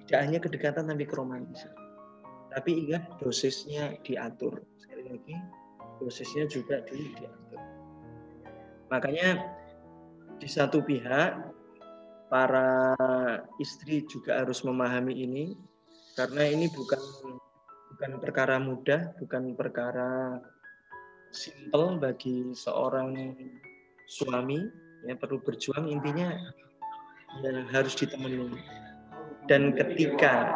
Tidak hanya kedekatan tapi keromantisan. Tapi ingat dosisnya diatur. Sekali lagi, dosisnya juga diatur. Makanya di satu pihak para istri juga harus memahami ini karena ini bukan perkara mudah, bukan perkara simple bagi seorang suami, ya perlu berjuang, intinya ya harus ditemani. Dan ketika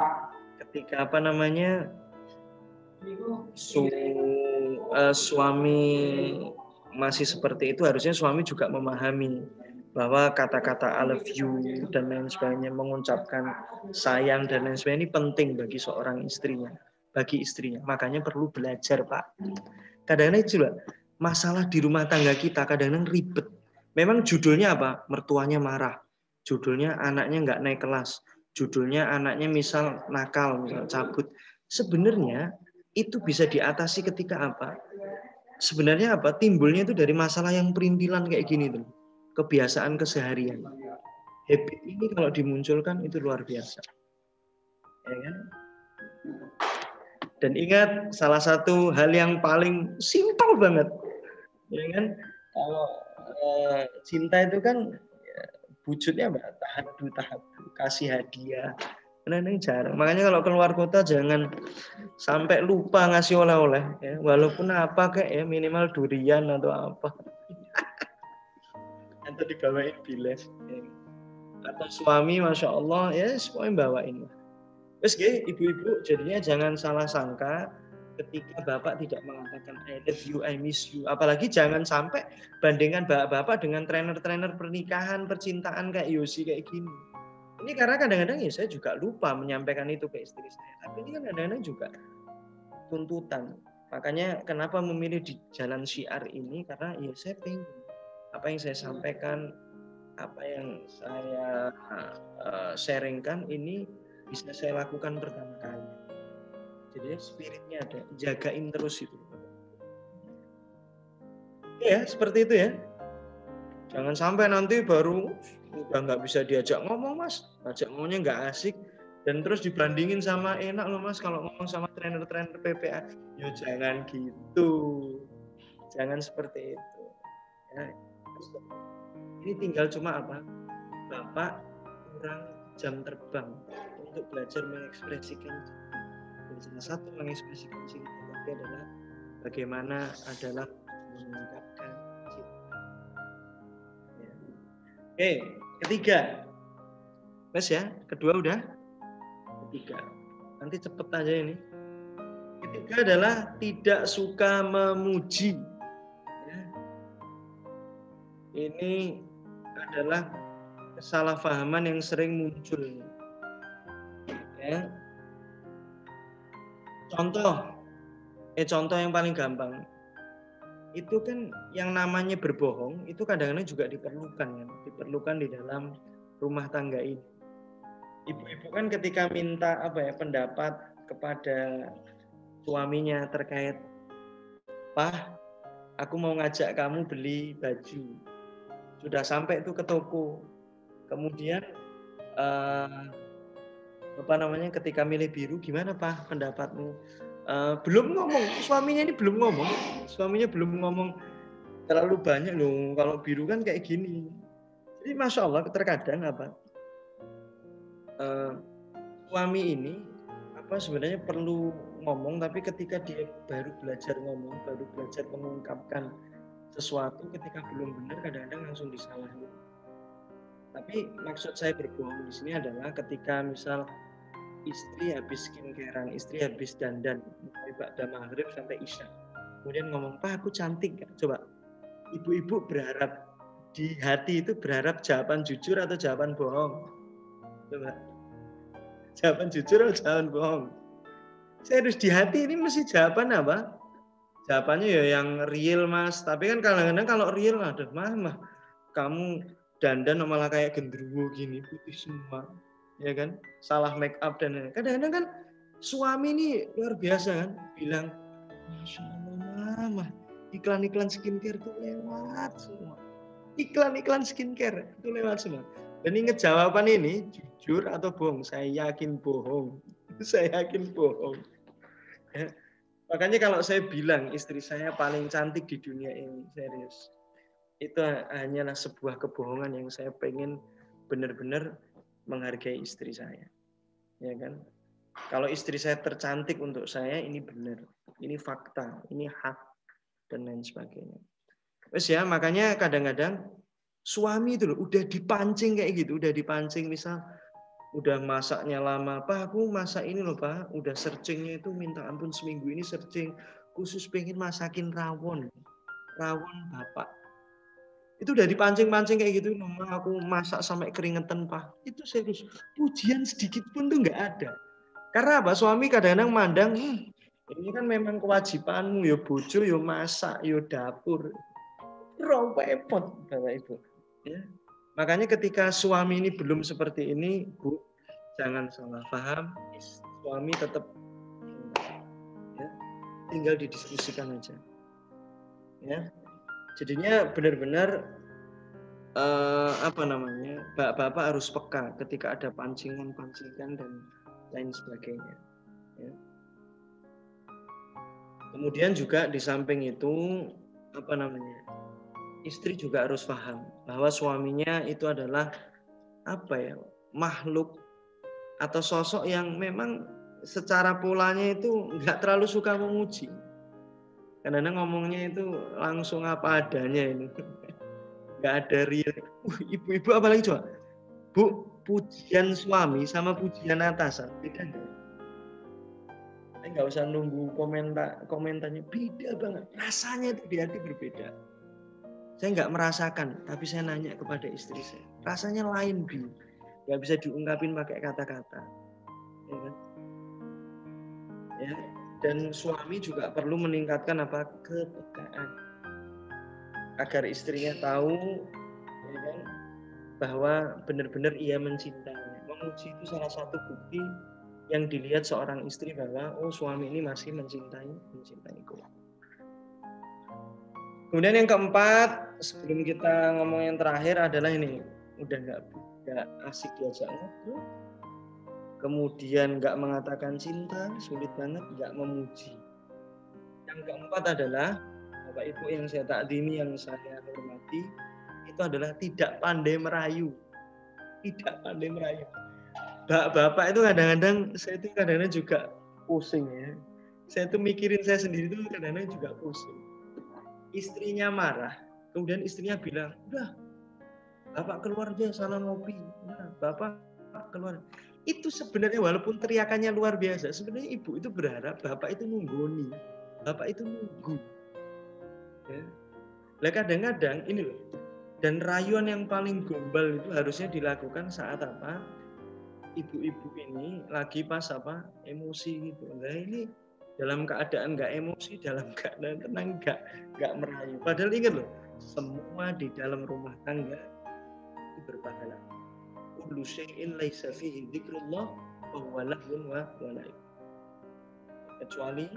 apa namanya suami masih seperti itu, harusnya suami juga memahami bahwa kata-kata I love you dan lain sebagainya, mengucapkan sayang dan lain sebagainya ini penting bagi seorang istrinya, bagi istrinya. Makanya perlu belajar, Pak. Kadang-kadang juga masalah di rumah tangga kita kadang-kadang ribet. Memang judulnya apa? Mertuanya marah. Judulnya anaknya nggak naik kelas. Judulnya anaknya misal nakal, misal cabut. Sebenarnya itu bisa diatasi ketika apa? Sebenarnya apa? Timbulnya itu dari masalah yang perintilan kayak gini tuh. Kebiasaan keseharian. Habit ini kalau dimunculkan itu luar biasa. Ya kan? Dan ingat, salah satu hal yang paling simpel banget, ya kan? Kalau cinta itu kan ya, wujudnya apa? Tahadu, kasih hadiah. Kadang-kadang jarang. Makanya kalau keluar kota jangan sampai lupa ngasih oleh-oleh. Ya. Walaupun apa kayak ya minimal durian atau apa. Atau dibawain biles. Ya. Atau suami, masya Allah, ya semuanya bawain. Terus ibu-ibu jadinya jangan salah sangka ketika Bapak tidak mengatakan I love you, I miss you. Apalagi jangan sampai bandingkan Bapak dengan trainer-trainer pernikahan, percintaan kayak Yosi kayak gini. Ini karena kadang-kadang ya saya juga lupa menyampaikan itu ke istri saya. Tapi ini kan kadang-kadang juga tuntutan. Makanya kenapa memilih di jalan syiar ini, karena ya saya pengen apa yang saya sampaikan, apa yang saya sharingkan ini bisa saya lakukan pertama kali. Jadi spiritnya ada, jagain terus itu. Ya seperti itu ya. Jangan sampai nanti baru udah nggak bisa diajak ngomong mas, ajak ngomongnya nggak asik, dan terus dibandingin sama enak loh mas kalau ngomong sama trainer-trainer PPA. Ya jangan gitu, jangan seperti itu. Ya. Ini tinggal cuma apa? Bapak kurang jam terbang untuk belajar mengekspresikan. Dan salah satu mengekspresikan cinta tadi adalah bagaimana adalah mengungkapkan cinta. Ya. Oke, ketiga. Mas ya, kedua udah. Ketiga. Nanti cepet aja ini. Ketiga adalah tidak suka memuji. Ya. Ini adalah kesalahpahaman yang sering muncul. Ya. Contoh yang paling gampang. Itu kan yang namanya berbohong itu kadang-kadang juga diperlukan ya. Diperlukan di dalam rumah tangga ini. Ibu-ibu kan ketika minta pendapat kepada suaminya terkait, "Pah, aku mau ngajak kamu beli baju." Sudah sampai itu ke toko. Kemudian ketika milih biru, "Gimana Pah pendapatmu?" Belum ngomong, suaminya belum ngomong terlalu banyak loh. Kalau biru kan kayak gini. Jadi masya Allah terkadang suami ini sebenarnya perlu ngomong, tapi ketika dia baru belajar ngomong, baru belajar mengungkapkan sesuatu, ketika belum benar kadang-kadang langsung disalahin. Tapi maksud saya berbohong di sini adalah ketika misal istri habis skincarean, istri habis dandan mulai ba'da maghrib sampai isya, kemudian ngomong, "Pak, aku cantik." Coba ibu-ibu berharap di hati itu berharap jawaban jujur atau jawaban bohong? Coba jawaban jujur atau jawaban bohong? Serius di hati ini mesti jawaban apa? Jawabannya ya yang real mas. Tapi kan kadang-kadang kalau real, aduh mama, kamu dandan malah kayak genderuwo gini, putih semua, ya kan? Salah make up dan kadang-kadang kan suami ini luar biasa kan, bilang, "Masya Allah mama, iklan-iklan skincare tuh lewat semua. Iklan-iklan skincare itu lewat semua." Dan ingat jawaban ini jujur atau bohong? Saya yakin bohong. Saya yakin bohong. Ya. Makanya kalau saya bilang istri saya paling cantik di dunia ini, serius. Itu hanyalah sebuah kebohongan yang saya pengen benar-benar menghargai istri saya. Ya kan? Kalau istri saya tercantik untuk saya, ini benar. Ini fakta, ini hak, dan lain sebagainya. Terus ya, makanya kadang-kadang suami itu loh, udah dipancing kayak gitu, udah dipancing misal udah masaknya lama, "Pak, aku masak ini loh Pak, udah searchingnya itu minta ampun seminggu ini searching khusus pengen masakin rawon Bapak." Itu udah dipancing-pancing kayak gitu, "Mama, aku masak sampai keringetan Pak." Itu serius, pujian sedikit pun tuh nggak ada. Karena apa? Suami kadang-kadang mandang, ini kan memang kewajibanmu, ya bojo, ya masak, ya dapur. Repot Bapak Ibu. Ya. Makanya ketika suami ini belum seperti ini, Bu, jangan salah paham, suami tetap ya, tinggal didiskusikan aja. Ya. Jadinya benar-benar bapak-bapak harus peka ketika ada pancingan-pancingan dan lain sebagainya. Ya. Kemudian juga di samping itu istri juga harus paham bahwa suaminya itu adalah makhluk atau sosok yang memang secara polanya itu nggak terlalu suka memuji. Kadang-kadang ngomongnya itu langsung apa adanya ini. Nggak ada real. Ibu-ibu apalagi coba, Bu, pujian suami sama pujian atasan beda nggak? Nggak usah nunggu komentarnya, beda banget. Rasanya itu di hati berbeda. Saya nggak merasakan, tapi saya nanya kepada istri saya, rasanya lain, Bi. Nggak bisa diungkapin pakai kata-kata. Ya kan? Ya. Dan suami juga perlu meningkatkan apa? Kepekaan. Agar istrinya tahu ya kan, bahwa benar-benar ia mencintai. Memuji itu salah satu bukti yang dilihat seorang istri bahwa oh suami ini masih mencintaiku. Kemudian yang keempat, sebelum kita ngomong yang terakhir adalah ini, udah nggak asik diajak ngobrol, kemudian nggak mengatakan cinta, sulit banget, nggak memuji. Yang keempat adalah Bapak Ibu yang saya takdimi, yang saya hormati, itu adalah tidak pandai merayu. Tidak pandai merayu. Bapak itu kadang-kadang, saya itu kadang-kadang juga pusing ya. Saya tuh mikirin saya sendiri tuh kadang-kadang juga pusing. Istrinya marah, kemudian istrinya bilang, udah, Bapak keluar aja sana ngopi. Nah, Bapak keluar. Itu sebenarnya walaupun teriakannya luar biasa, sebenarnya ibu itu berharap Bapak itu nunggoni. Bapak itu nunggu. Ya. Nah, kadang-kadang ini loh, dan rayuan yang paling gombal itu harusnya dilakukan saat apa? Ibu-ibu ini lagi pas apa? Emosi gitu. Nah ini dalam keadaan nggak emosi, dalam keadaan tenang, nggak merayu. Padahal ingat loh, semua di dalam rumah tangga itu berpahala. Kullu syai'in laisa fihi dzikrullah fa huwa lahwun wa laib. Kecuali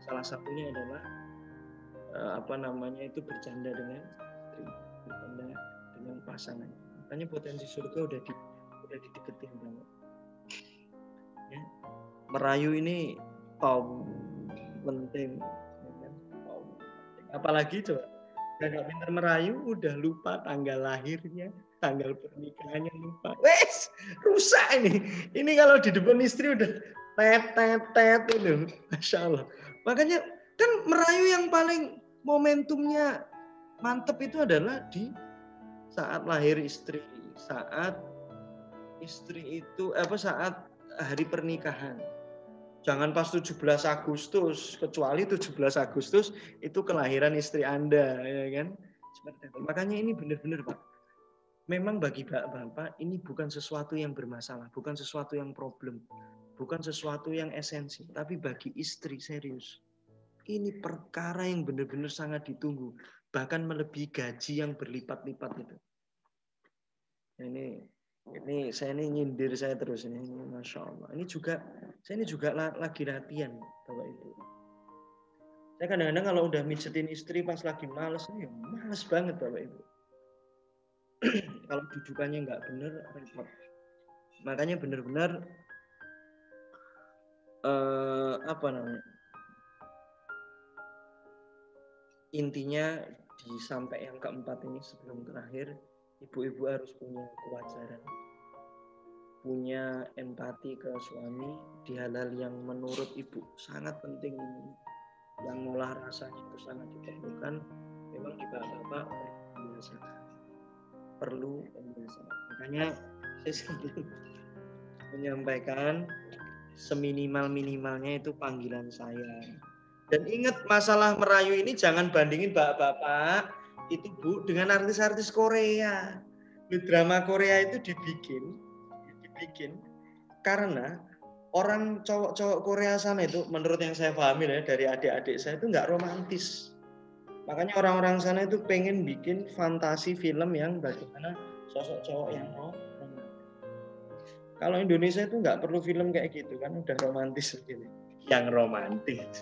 salah satunya adalah itu bercanda dengan istri, bercanda dengan pasangan. Makanya potensi surga udah dideketin banget. Ya. Merayu ini penting. Apalagi coba, nggak pintar merayu udah lupa tanggal lahirnya, tanggal pernikahannya lupa. Wes, rusak ini. Ini kalau di depan istri udah tet itu, masya Allah. Makanya kan merayu yang paling momentumnya mantep itu adalah di saat lahir istri, saat istri itu saat hari pernikahan. Jangan pas 17 Agustus, kecuali 17 Agustus itu kelahiran istri Anda, ya kan? Seperti itu. Makanya ini benar-benar Pak. Memang bagi Bapak ini bukan sesuatu yang bermasalah, bukan sesuatu yang problem, bukan sesuatu yang esensi, tapi bagi istri serius. Ini perkara yang benar-benar sangat ditunggu, bahkan melebihi gaji yang berlipat-lipat itu. Ini saya nyindir saya terus ini, masya Allah. Saya ini juga lagi latihan, Bapak Ibu. Saya kadang-kadang kalau udah mijetin istri pas lagi males, ya males banget Bapak Ibu. Kalau dudukannya nggak bener, repot. Makanya benar-benar intinya sampai yang keempat ini sebelum terakhir, ibu-ibu harus punya kewajaran, punya empati ke suami di hal-hal yang menurut ibu sangat penting, yang ngolah rasanya itu sangat diperlukan. Memang di bapak perlu pembiasaan. Makanya saya menyampaikan seminimal-minimalnya itu panggilan saya. Dan ingat masalah merayu ini jangan bandingin bapak-bapak itu Bu dengan artis-artis Korea. Drama Korea itu dibikin karena orang cowok-cowok Korea sana itu menurut yang saya pahami ya, dari adik-adik saya itu nggak romantis. Makanya orang-orang sana itu pengen bikin fantasi film yang bagaimana sosok cowok yang romantis. Kalau Indonesia itu nggak perlu film kayak gitu kan, udah romantis gitu. Yang romantis.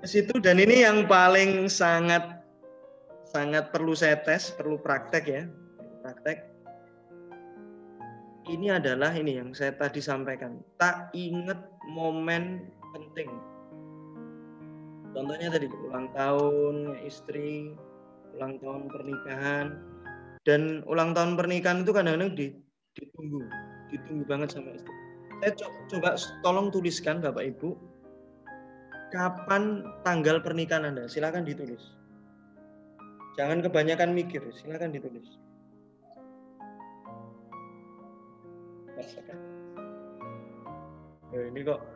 Situ, dan ini yang paling sangat perlu saya tes, perlu praktek ya. Praktek. Ini adalah ini yang saya tadi sampaikan. Tak ingat momen penting. Contohnya tadi ulang tahun istri, ulang tahun pernikahan. Dan ulang tahun pernikahan itu kadang-kadang ditunggu banget sama istri. Saya coba tolong tuliskan Bapak Ibu, kapan tanggal pernikahan Anda? Silakan ditulis. Jangan kebanyakan mikir, silakan ditulis. Ini kok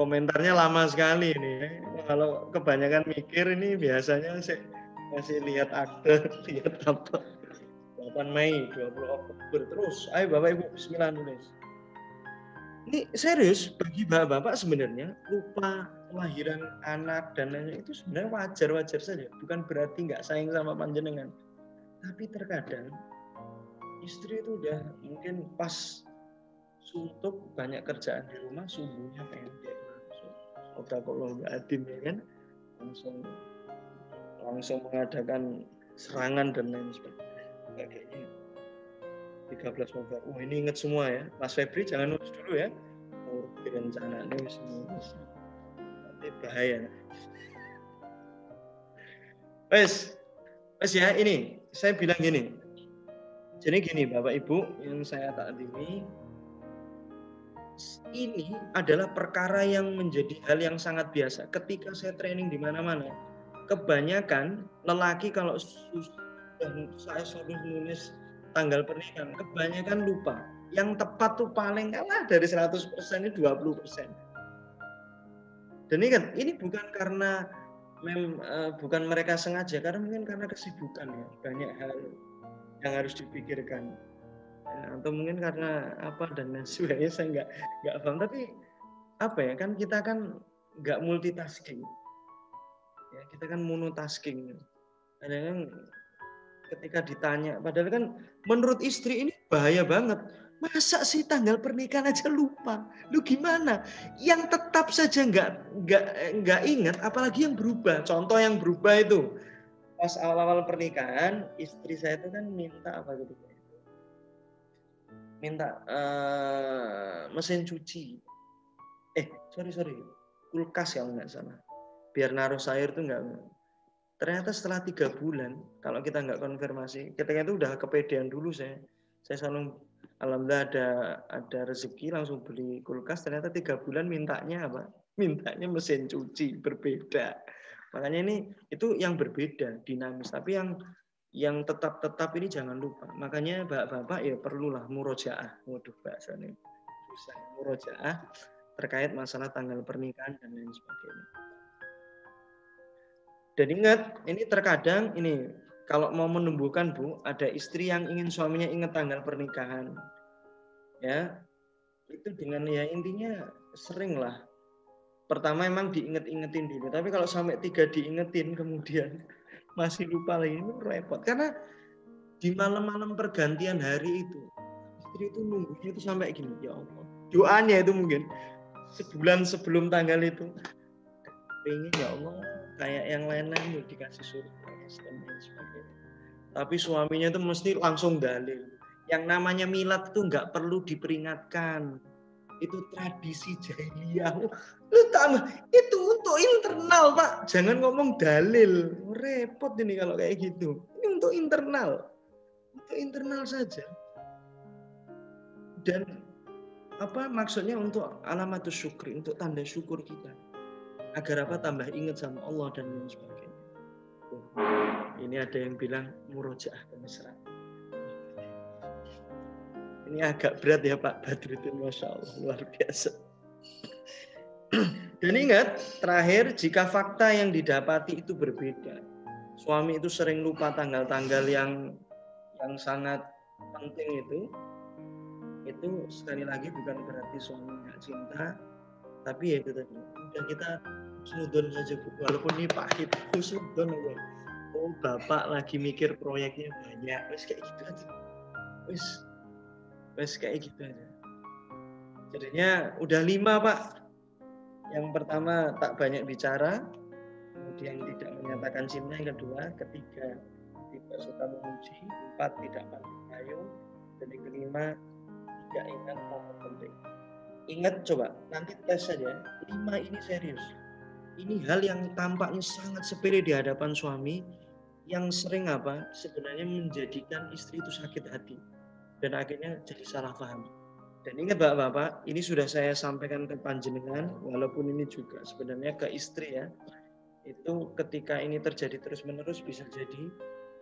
komentarnya lama sekali ini. Kalau kebanyakan mikir ini biasanya saya masih lihat akte, lihat apa. 8 Mei, 20 Oktober terus. Ayo Bapak Ibu, bismillah nulis. Ini serius bagi bapak-bapak sebenarnya lupa kelahiran anak dan lain-lain itu sebenarnya wajar-wajar saja. Bukan berarti nggak sayang sama panjenengan. Tapi terkadang istri itu udah mungkin pas suntuk banyak kerjaan di rumah, subuhnya pengen dia langsung. Kalau nggak adil ya kan, langsung mengadakan serangan dan lain sebagainya. 13 November. Oh ini ingat semua ya. Mas Febri jangan nulis dulu ya. Rencana nulis semua. Nanti bahaya. Wes ya ini. Saya bilang gini. Jadi gini Bapak Ibu yang saya taati ini adalah perkara yang menjadi hal yang sangat biasa. Ketika saya training di mana-mana, kebanyakan lelaki kalau saya suruh nulis tanggal pernikahan, kebanyakan lupa. Yang tepat tuh paling kalah dari 100% ini 20%. Dan ini bukan karena bukan mereka sengaja, karena mungkin karena kesibukan ya, banyak hal yang harus dipikirkan. Ya, atau mungkin karena apa dan lain sebagainya, saya nggak paham. Tapi apa ya, kan kita kan nggak multitasking. Ya, kita kan monotasking. Kadang-kadang ketika ditanya, padahal kan menurut istri ini bahaya banget. Masa sih tanggal pernikahan aja lupa? Lu gimana? Yang tetap saja nggak ingat, apalagi yang berubah. Contoh yang berubah itu pas awal-awal pernikahan, istri saya itu kan minta apa gitu? Minta mesin cuci. Sorry, kulkas ya nggak salah. Biar naruh sayur tuh nggak. Ternyata setelah 3 bulan, kalau kita nggak konfirmasi, ketika itu udah kepedean dulu saya selalu, alhamdulillah ada rezeki langsung beli kulkas. Ternyata 3 bulan mintanya apa? Mintanya mesin cuci, berbeda. Makanya itu yang berbeda, dinamis. Tapi yang tetap ini jangan lupa. Makanya bapak-bapak ya perlulah murojaah. Waduh bahasanya susah. Murojaah terkait masalah tanggal pernikahan dan lain sebagainya. Dan ingat, ini terkadang ini kalau mau menumbuhkan Bu, ada istri yang ingin suaminya ingat tanggal pernikahan. Ya. Itu dengan ya intinya sering lah. Pertama emang diinget-ingetin dulu, tapi kalau sampai 3 diingetin kemudian masih lupa lagi, itu repot. Karena di malam-malam pergantian hari itu, istri itu nunggunya itu sampai gini, ya Allah. Doanya itu mungkin sebulan sebelum tanggal itu, pengen ya Allah kayak yang lain-lain dikasih surprise dan lain sebagainya. Tapi suaminya itu mesti langsung dalil. Yang namanya milad itu nggak perlu diperingatkan. Itu tradisi jahiliyah. Itu untuk internal Pak. Jangan ngomong dalil. Repot ini kalau kayak gitu. Ini untuk internal. Untuk internal saja. Dan apa maksudnya untuk alamatus syukri, untuk tanda syukur kita. Agar apa tambah ingat sama Allah dan lain sebagainya. Ini ada yang bilang murojaah kemesraan. Ini agak berat ya Pak Badruddin, Masya Allah, luar biasa. Dan ingat, terakhir, jika fakta yang didapati itu berbeda, suami itu sering lupa tanggal-tanggal yang sangat penting itu sekali lagi bukan berarti suami nggak cinta, tapi ya itu tadi, udah kita sudon saja Bu, walaupun ini pahit, sudon aja. Oh bapak lagi mikir proyeknya banyak, wes kayak gitu aja, wes kayak gitu aja. Jadinya udah 5 Pak. Yang pertama tak banyak bicara, kemudian tidak menyatakan cinta, yang kedua, ketiga tidak suka memuji, 4 tidak pandai payung, dan yang kelima tidak ingat momen penting. Ingat coba, nanti tes saja. 5 ini serius. Ini hal yang tampaknya sangat sepele di hadapan suami, yang sering apa? Sebenarnya menjadikan istri itu sakit hati dan akhirnya jadi salah paham. Dan ingat Bapak-bapak, ini sudah saya sampaikan ke panjenengan, walaupun ini juga sebenarnya ke istri ya. Itu ketika ini terjadi terus-menerus bisa jadi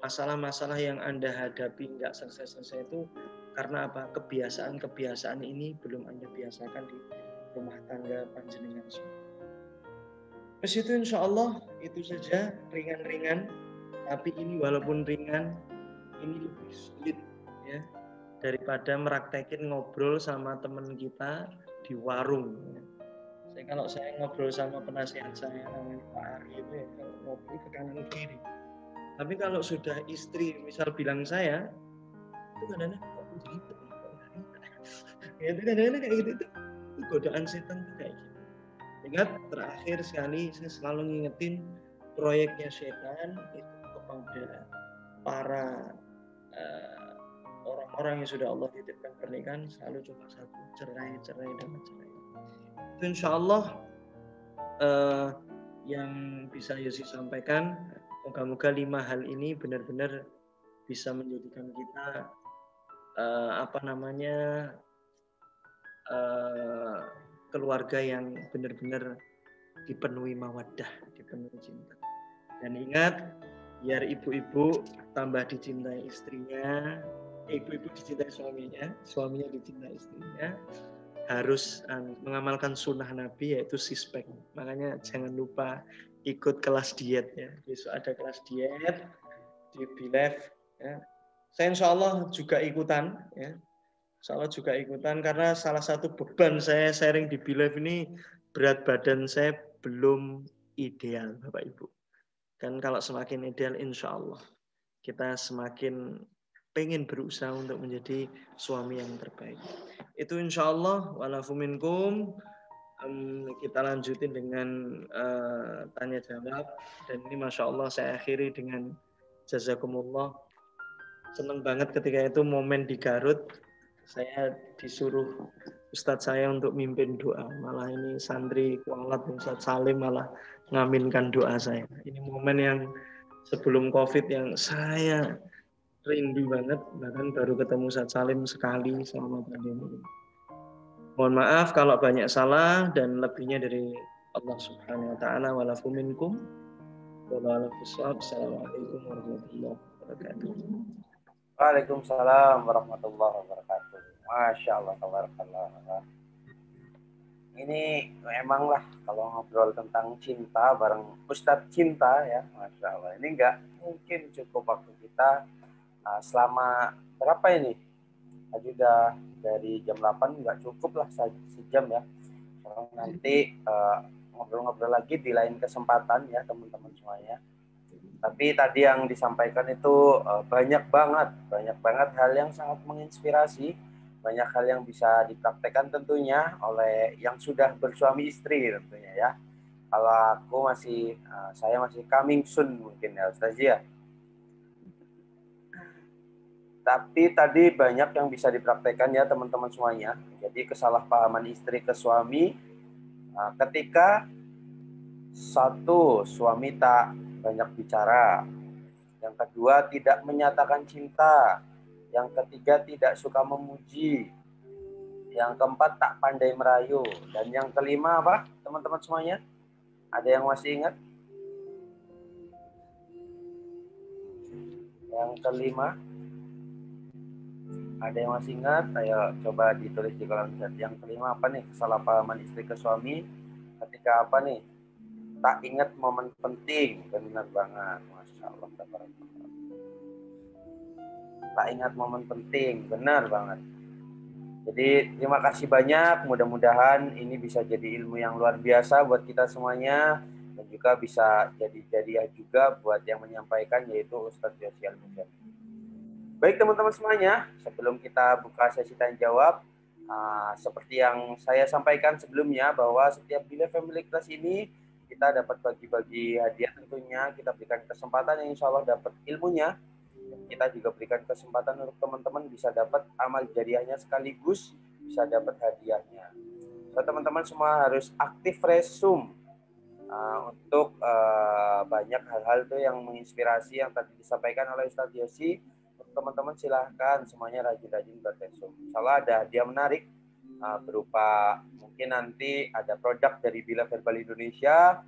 masalah-masalah yang Anda hadapi nggak selesai-selesai itu karena apa? Kebiasaan-kebiasaan ini belum Anda biasakan di rumah tangga panjenengan semua. Terus itu insya Allah itu saja ringan-ringan, tapi ini walaupun ringan, ini lebih sulit ya daripada meraktekin ngobrol sama teman kita di di warung. Kalau saya ngobrol sama penasihat saya namanya Pak Ari itu ya, kalau ngobrol ke kanan kiri. Tapi kalau sudah istri misal bilang saya, itu kadang-kadang kok gitu. Ya itu kadang-kadang kayak gitu, itu godaan setan tuh kayak gitu. Ingat terakhir sekali saya selalu ngingetin proyeknya setan itu kepada para orang-orang yang sudah Allah titipkan pernikahan selalu cuma satu, cerai dapat cerai. Itu insya Allah yang bisa Yosi sampaikan, moga-moga 5 hal ini benar-benar bisa menjadikan kita keluarga yang benar-benar dipenuhi mawaddah, dipenuhi cinta. Dan ingat, biar ibu-ibu tambah dicintai istrinya, ibu-ibu dicintai suaminya, suaminya dicintai istrinya, harus mengamalkan sunnah Nabi yaitu sispek. Makanya jangan lupa ikut kelas diet ya. Besok ada kelas diet di BLEV ya. Saya insya Allah juga ikutan ya. Insya Allah juga ikutan karena salah satu beban saya sharing di BLEV ini berat badan saya belum ideal Bapak Ibu. Dan kalau semakin ideal insya Allah kita semakin pengen berusaha untuk menjadi suami yang terbaik. Itu insya Allah walafu minkum. Kita lanjutin dengan tanya jawab. Dan ini Masya Allah saya akhiri dengan jazakumullah. Senang banget ketika itu momen di Garut. Saya disuruh Ustadz saya untuk mimpin doa. Malah ini santri kualat Ustadz Salim malah ngaminkan doa saya. Ini momen yang sebelum COVID yang saya rindu banget, bahkan baru ketemu Ustadz Salim sekali selama pandemi. Mohon maaf kalau banyak salah dan lebihnya dari Allah Subhanahu wa taala. Walafu minkum. Wassalamualaikum warahmatullahi wabarakatuh. Waalaikumsalam warahmatullahi wabarakatuh. Masya Allah, tabarakallah. Ini memang lah kalau ngobrol tentang cinta bareng Ustadz Cinta ya, Masya Allah. Ini nggak mungkin cukup waktu kita selama berapa ini? Tadi udah dari jam 8 nggak cukup lah sejam ya. Nanti ngobrol-ngobrol lagi di lain kesempatan ya teman-teman semuanya. Tapi tadi yang disampaikan itu banyak banget hal yang sangat menginspirasi, banyak hal yang bisa dipraktekkan tentunya oleh yang sudah bersuami istri tentunya ya. Kalau aku saya masih coming soon mungkin ya Ustaz ya. Tapi tadi banyak yang bisa dipraktekkan ya teman-teman semuanya. Jadi kesalahpahaman istri ke suami ketika satu, suami tak banyak bicara. Yang kedua, tidak menyatakan cinta. Yang ketiga, tidak suka memuji. Yang keempat, tak pandai merayu. Dan yang kelima apa, teman-teman semuanya? Ada yang masih ingat? Yang kelima, ada yang masih ingat? Ayo coba ditulis di kolom chat. Yang kelima apa nih? Kesalahpahaman istri ke suami. Ketika apa nih? Tak ingat momen penting. Benar banget. Masya Allah. Tak ingat momen penting. Benar banget. Jadi terima kasih banyak. Mudah-mudahan ini bisa jadi ilmu yang luar biasa buat kita semuanya. Dan juga bisa jadi jadiah juga buat yang menyampaikan yaitu Ustadz Yosi Al-Muzani. Baik teman-teman semuanya. Sebelum kita buka sesi tanya jawab. Seperti yang saya sampaikan sebelumnya bahwa setiap BLEV Family Class ini kita dapat bagi-bagi hadiah tentunya, kita berikan kesempatan yang insya Allah dapat ilmunya, kita juga berikan kesempatan untuk teman-teman bisa dapat amal jariahnya sekaligus bisa dapat hadiahnya. So, teman-teman semua harus aktif resume untuk banyak hal-hal tuh yang menginspirasi yang tadi disampaikan oleh Ustadz Yosi. Teman-teman silahkan semuanya rajin-rajin berresume. Insya Allah ada hadiah menarik berupa mungkin nanti ada produk dari BLEV Herbal Indonesia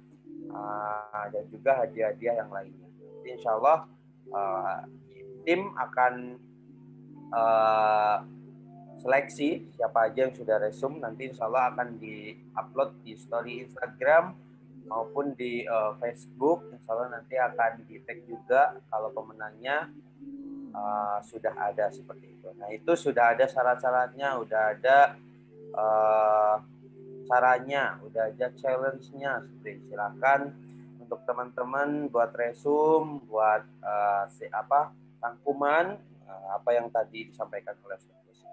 dan juga hadiah-hadiah yang lainnya. Jadi insya Allah tim akan seleksi siapa aja yang sudah resume, nanti insya Allah akan di-upload di story Instagram maupun di Facebook. Insya Allah nanti akan di-tag juga kalau pemenangnya sudah ada seperti itu. Nah itu sudah ada syarat-syaratnya, udah ada caranya, udah aja challenge-nya. Silakan untuk teman-teman buat resume, buat rangkuman apa yang tadi disampaikan oleh Ustaz Yosi.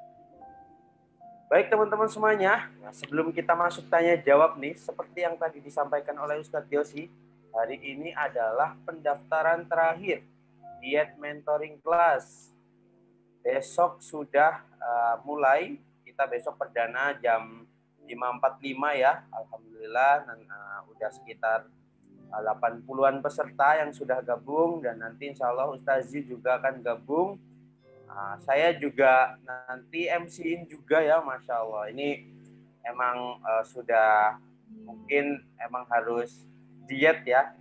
Baik teman-teman semuanya, nah, sebelum kita masuk tanya jawab nih, seperti yang tadi disampaikan oleh Ustaz Yosi, hari ini adalah pendaftaran terakhir diet mentoring class. Besok sudah mulai, kita besok perdana jam 5.45 ya, alhamdulillah, dan udah sekitar 80-an peserta yang sudah gabung, dan nanti insya Allah Ustazi juga akan gabung. Saya juga nanti MC-in juga ya, Masya Allah. Ini emang sudah mungkin emang harus diet ya,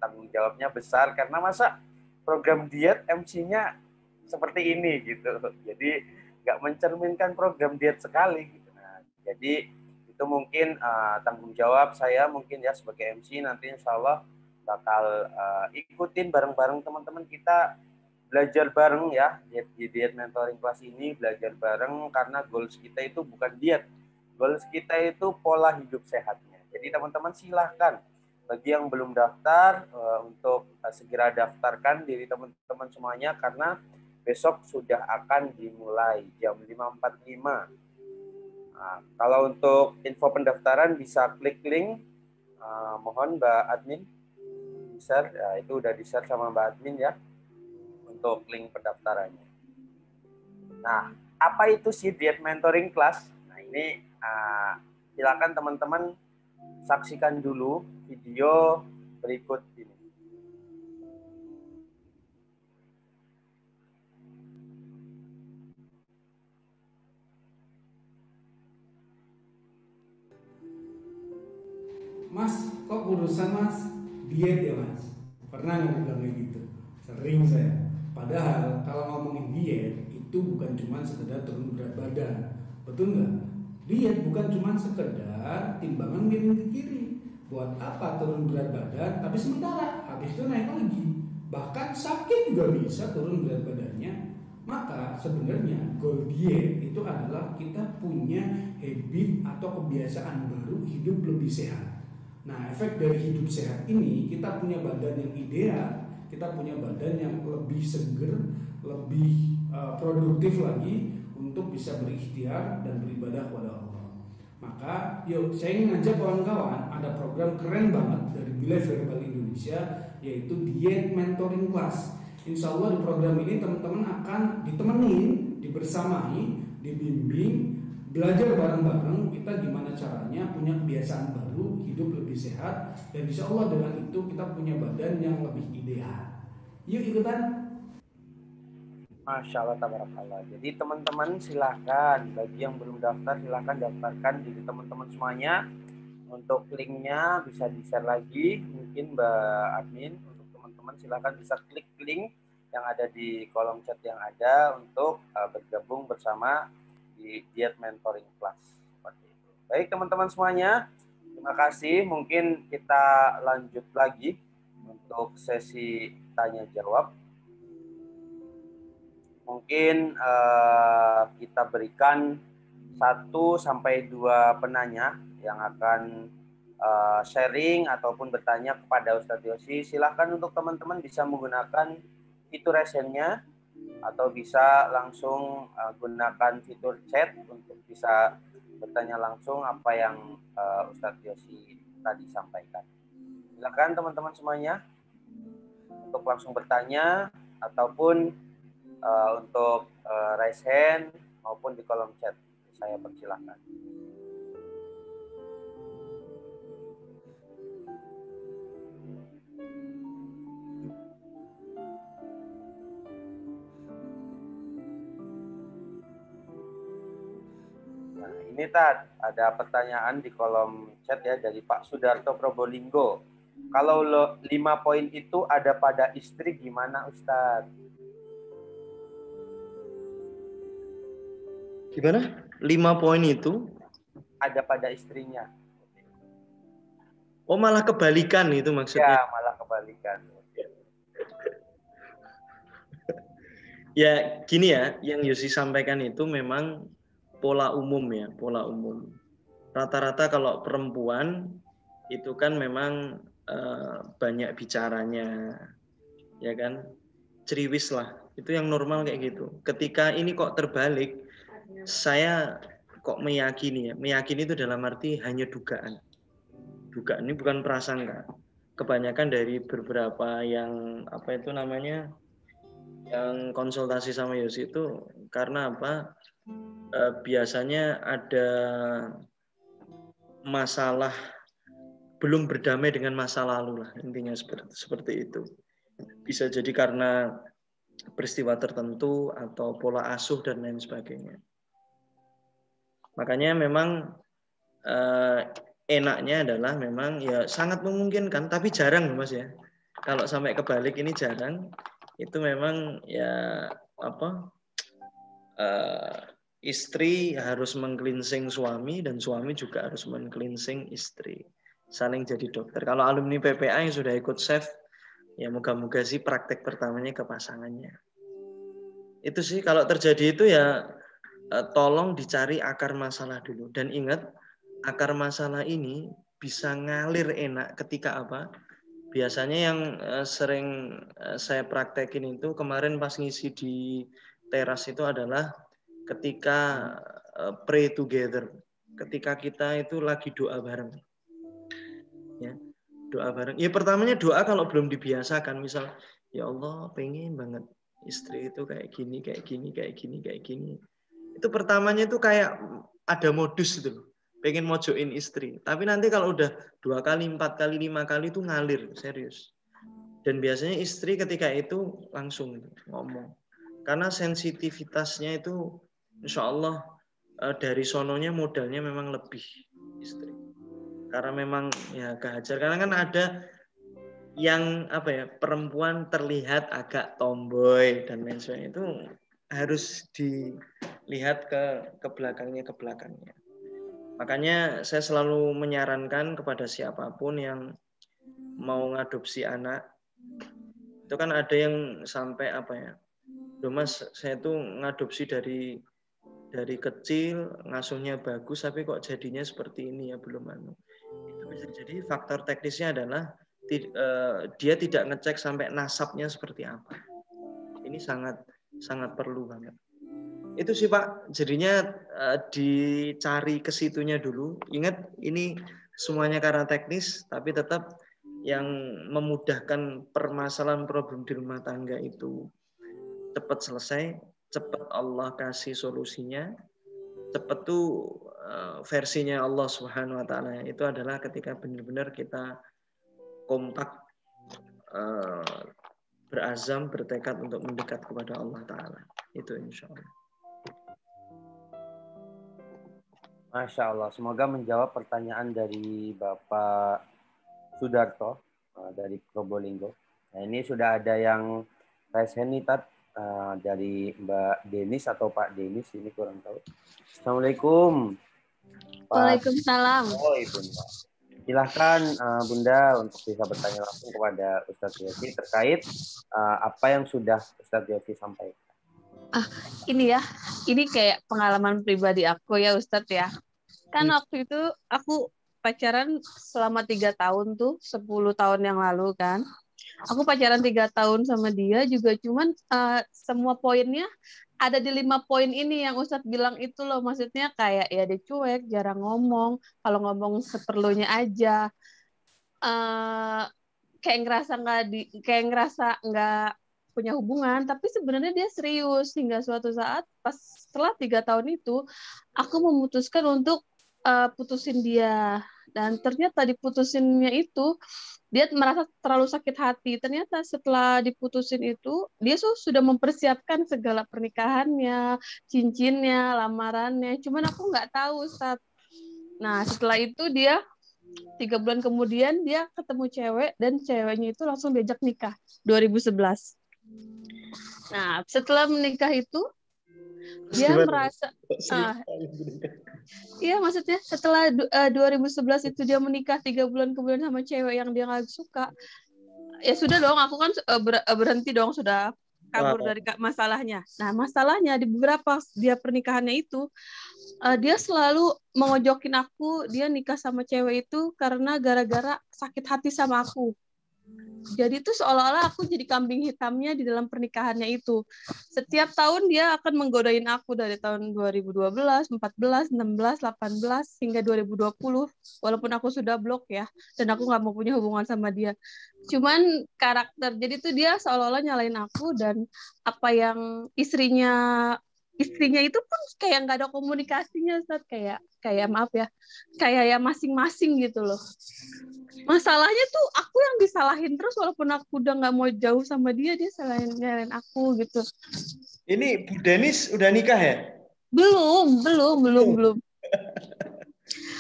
tanggung jawabnya besar, karena masa program diet MC-nya seperti ini gitu. Jadi nggak mencerminkan program diet sekali. Gitu. Nah, jadi itu mungkin tanggung jawab saya mungkin ya sebagai MC, nanti insya Allah bakal ikutin bareng-bareng teman-teman kita, belajar bareng ya di diet mentoring kelas ini, belajar bareng karena goals kita itu bukan diet, goals kita itu pola hidup sehatnya. Jadi teman-teman silahkan bagi yang belum daftar untuk segera daftarkan diri teman-teman semuanya, karena besok sudah akan dimulai jam 5.45. Nah, kalau untuk info pendaftaran bisa klik link, mohon Mbak Admin share, ya, itu udah di share sama Mbak Admin ya untuk link pendaftarannya. Nah, apa itu sih diet mentoring class? Nah, ini silakan teman-teman saksikan dulu video berikut ini. Mas, kok urusan mas diet ya mas? Pernah nggak bilang kayak gitu? Sering saya. Padahal kalau ngomongin diet itu bukan cuma sekedar turun berat badan, betul nggak? Diet bukan cuma sekedar timbangan miring ke kiri. Buat apa turun berat badan? Tapi sementara habis itu naik lagi. Bahkan sakit juga bisa turun berat badannya. Maka sebenarnya goal diet itu adalah kita punya habit atau kebiasaan baru hidup lebih sehat. Nah, efek dari hidup sehat ini, kita punya badan yang ideal, kita punya badan yang lebih seger, lebih produktif lagi untuk bisa berikhtiar dan beribadah kepada Allah. Maka, yuk saya ingin ngajak kawan-kawan, ada program keren banget dari Believe Verbal Indonesia, yaitu Diet Mentoring Class. Insya Allah di program ini teman-teman akan ditemenin, dibersamai, dibimbing, belajar bareng-bareng kita gimana caranya punya kebiasaan baru, hidup lebih sehat, dan insya Allah dengan itu kita punya badan yang lebih ideal. Yuk ikutan. Masya Allah, tabarakallah. Jadi teman-teman silahkan, bagi yang belum daftar silahkan daftarkan diri teman-teman semuanya. Untuk linknya bisa di-share lagi, mungkin Mbak Admin, untuk teman-teman silahkan bisa klik link yang ada di kolom chat yang ada untuk bergabung bersama di Diet Mentoring Class. Seperti itu. Baik teman-teman semuanya, terima kasih. Mungkin kita lanjut lagi untuk sesi tanya jawab. Mungkin kita berikan 1-2 penanya yang akan sharing ataupun bertanya kepada Ustadz Yosi. Silahkan untuk teman-teman bisa menggunakan fitur raise-nya atau bisa langsung gunakan fitur chat untuk bisa bertanya langsung apa yang Ustadz Yosi tadi sampaikan. Silakan teman-teman semuanya untuk langsung bertanya ataupun untuk raise hand maupun di kolom chat. Saya persilahkan. Ini Tad, ada pertanyaan di kolom chat ya dari Pak Sudarto Probolinggo. Kalau 5 poin itu ada pada istri gimana Ustadz? Gimana? 5 poin itu ada pada istrinya. Oh, malah kebalikan itu maksudnya. Ya, malah kebalikan. Ya, gini ya, yang Yosi sampaikan itu memang pola umum ya, pola umum. rata-rata kalau perempuan itu kan memang banyak bicaranya, ya kan, ceriwis lah, itu yang normal kayak gitu. Ketika ini kok terbalik, saya kok meyakini itu dalam arti hanya dugaan. Dugaan ini bukan prasangka. Kebanyakan dari beberapa yang yang konsultasi sama Yosi itu karena apa? Biasanya ada masalah, belum berdamai dengan masa lalu lah, intinya seperti itu. Bisa jadi karena peristiwa tertentu atau pola asuh dan lain sebagainya. Makanya memang enaknya adalah memang ya sangat memungkinkan, tapi jarang Mas ya. Kalau sampai kebalik ini jarang. Itu memang ya istri harus meng-cleansing suami dan suami juga harus men-cleansing istri. Saling jadi dokter. Kalau alumni PPA yang sudah ikut chef, ya moga-moga sih praktek pertamanya ke pasangannya. Itu sih kalau terjadi itu ya tolong dicari akar masalah dulu. Dan ingat, akar masalah ini bisa ngalir enak ketika apa? Biasanya yang sering saya praktekin itu kemarin pas ngisi di teras itu adalah ketika pray together. Ketika kita itu lagi doa bareng. Ya, doa bareng. Ya pertamanya doa kalau belum dibiasakan, misal ya Allah pengen banget istri itu kayak gini, kayak gini, kayak gini, kayak gini. Itu pertamanya itu kayak ada modus itu, pengen mojokin istri. Tapi nanti kalau udah 2 kali, 4 kali, 5 kali itu ngalir, serius. Dan biasanya istri ketika itu langsung ngomong. Karena sensitivitasnya itu insya Allah dari sononya modalnya memang lebih istri. Karena memang ya kehajar. Karena kan ada yang perempuan terlihat agak tomboy dan lain sebagainya, itu harus dilihat ke belakangnya. Makanya saya selalu menyarankan kepada siapapun yang mau ngadopsi anak, itu kan ada yang sampai Loh Mas, saya tuh ngadopsi dari kecil, ngasuhnya bagus, tapi kok jadinya seperti ini ya, belum Itu bisa jadi faktor teknisnya adalah dia tidak ngecek sampai nasabnya seperti apa. Ini sangat perlu banget. Itu sih Pak, jadinya dicari ke situnya dulu. Ingat ini semuanya karena teknis, tapi tetap yang memudahkan permasalahan problem di rumah tangga itu cepat selesai, cepat Allah kasih solusinya, cepat tuh versinya Allah Subhanahu Wa Taala itu adalah ketika benar-benar kita kompak, berazam, bertekad untuk mendekat kepada Allah Taala. Itu insya Allah. Masya Allah, semoga menjawab pertanyaan dari Bapak Sudarto dari Probolinggo. Nah, ini sudah ada yang raise hand nih, Tat, dari Mbak Denis atau Pak Denis, ini kurang tahu. Assalamualaikum. Waalaikumsalam. Oh, Bunda. Silahkan Bunda untuk bisa bertanya langsung kepada Ustadz Yosi terkait apa yang sudah Ustadz Yosi sampaikan. Ini kayak pengalaman pribadi aku ya Ustadz ya. Kan waktu itu aku pacaran selama 3 tahun tuh, 10 tahun yang lalu kan. Aku pacaran 3 tahun sama dia juga, cuman semua poinnya ada di 5 poin ini yang Ustadz bilang itu loh. Maksudnya kayak ya dia cuek, jarang ngomong, kalau ngomong seperlunya aja. Kayak ngerasa nggak punya hubungan, tapi sebenarnya dia serius. Hingga suatu saat pas setelah 3 tahun itu aku memutuskan untuk putusin dia, dan ternyata diputusinnya itu dia merasa terlalu sakit hati. Ternyata setelah diputusin itu dia sudah mempersiapkan segala pernikahannya, cincinnya, lamarannya, cuman aku nggak tahu Ustaz. Nah setelah itu dia 3 bulan kemudian dia ketemu cewek, dan ceweknya itu langsung diajak nikah 2011. Nah, setelah menikah itu dia merasa iya, maksudnya setelah 2011 itu dia menikah 3 bulan kemudian sama cewek yang dia nggak suka. Ya sudah dong, aku kan berhenti dong, sudah kabur dari masalahnya. Nah, masalahnya di beberapa dia pernikahannya itu Dia selalu mengojokin aku, dia nikah sama cewek itu karena gara-gara sakit hati sama aku. Jadi itu seolah-olah aku jadi kambing hitamnya di dalam pernikahannya itu. Setiap tahun dia akan menggodain aku dari tahun 2012, 14, 16, 18 hingga 2020. Walaupun aku sudah blok ya, dan aku nggak mau punya hubungan sama dia. Cuman karakter, jadi tuh dia seolah-olah nyalain aku dan apa yang istrinya itu pun kayak nggak ada komunikasinya, Ustaz. Kayak maaf ya, kayak ya masing-masing gitu loh. Masalahnya tuh aku yang disalahin terus walaupun aku udah nggak mau jauh sama dia nyalain aku gitu. Ini Bu Denis udah nikah ya? Belum.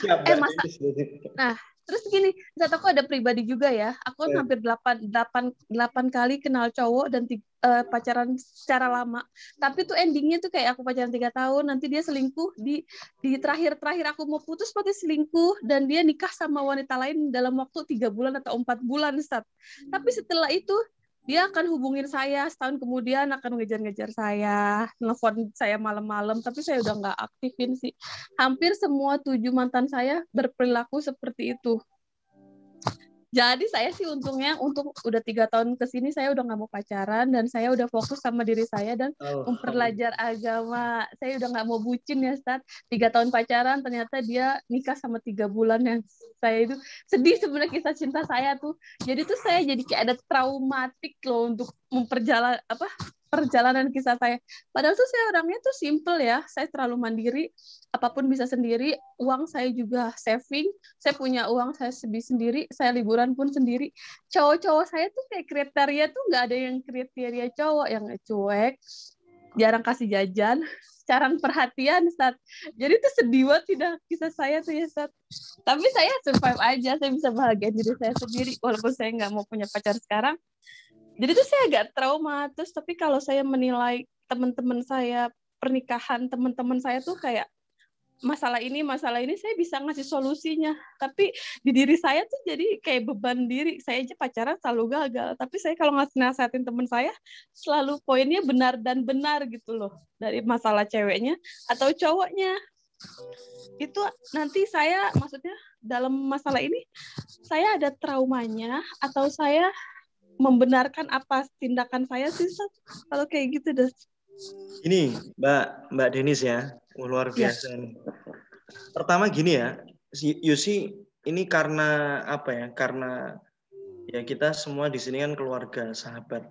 Siap, Mbak Mas, Denis. nah terus gini, saat aku ada pribadi juga ya, aku kan hampir 8 kali kenal cowok dan pacaran secara lama. Tapi tuh endingnya tuh kayak aku pacaran 3 tahun, nanti dia selingkuh di terakhir aku mau putus pasti selingkuh dan dia nikah sama wanita lain dalam waktu 3 bulan atau 4 bulan, Ustaz. Tapi setelah itu dia akan hubungin saya setahun kemudian, akan ngejar-ngejar saya, nelfon saya malam-malam, tapi saya udah nggak aktifin sih. Hampir semua 7 mantan saya berperilaku seperti itu. Jadi saya sih untungnya untuk udah 3 tahun ke sini saya udah nggak mau pacaran dan saya udah fokus sama diri saya dan mempelajar agama. Saya udah nggak mau bucin ya, Ustaz. 3 tahun pacaran ternyata dia nikah sama 3 bulan yang saya itu sedih sebenarnya kisah cinta saya tuh. Jadi tuh saya jadi kayak ada traumatik loh untuk perjalanan kisah saya. Padahal tuh saya orangnya tuh simple ya. Saya terlalu mandiri, apapun bisa sendiri. Uang saya juga saving. Saya punya uang saya sendiri. Saya liburan pun sendiri. Cowok-cowok saya tuh kayak kriteria tuh nggak ada yang kriteria cowok yang cuek, jarang kasih jajan, jarang perhatian, Sat. Jadi tuh sedih banget tidak kisah saya tuh ya, Sat. Tapi saya survive aja. Saya bisa bahagiain diri saya sendiri walaupun saya nggak mau punya pacar sekarang. Jadi tuh saya agak trauma. Terus tapi kalau saya menilai teman-teman saya, pernikahan teman-teman saya tuh kayak masalah ini saya bisa ngasih solusinya. Tapi di diri saya tuh jadi kayak beban diri. Saya aja pacaran selalu gagal. Tapi saya kalau ngasih nasihatin teman saya, selalu poinnya benar dan benar gitu loh. Dari masalah ceweknya atau cowoknya. Itu nanti saya, maksudnya dalam masalah ini, saya ada traumanya atau saya membenarkan apa tindakan saya sih, kalau kayak gitu deh. Ini Mbak Denis ya, luar biasa nih. Pertama gini ya, Yusi ini karena apa ya? Karena ya kita semua di sini kan keluarga, sahabat.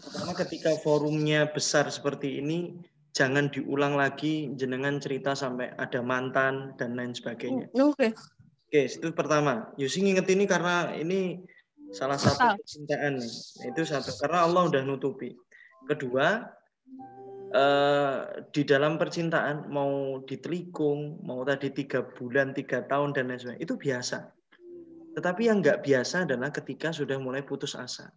Pertama ketika forumnya besar seperti ini, jangan diulang lagi jenengan cerita sampai ada mantan dan lain sebagainya. Oke, itu pertama. Yusi nginget ini karena ini salah satu kecintaan nih. Itu satu, karena Allah udah nutupi. Kedua, di dalam percintaan mau ditelikung, mau tadi 3 bulan, 3 tahun dan lain sebagainya, itu biasa. Tetapi yang nggak biasa adalah ketika sudah mulai putus asa.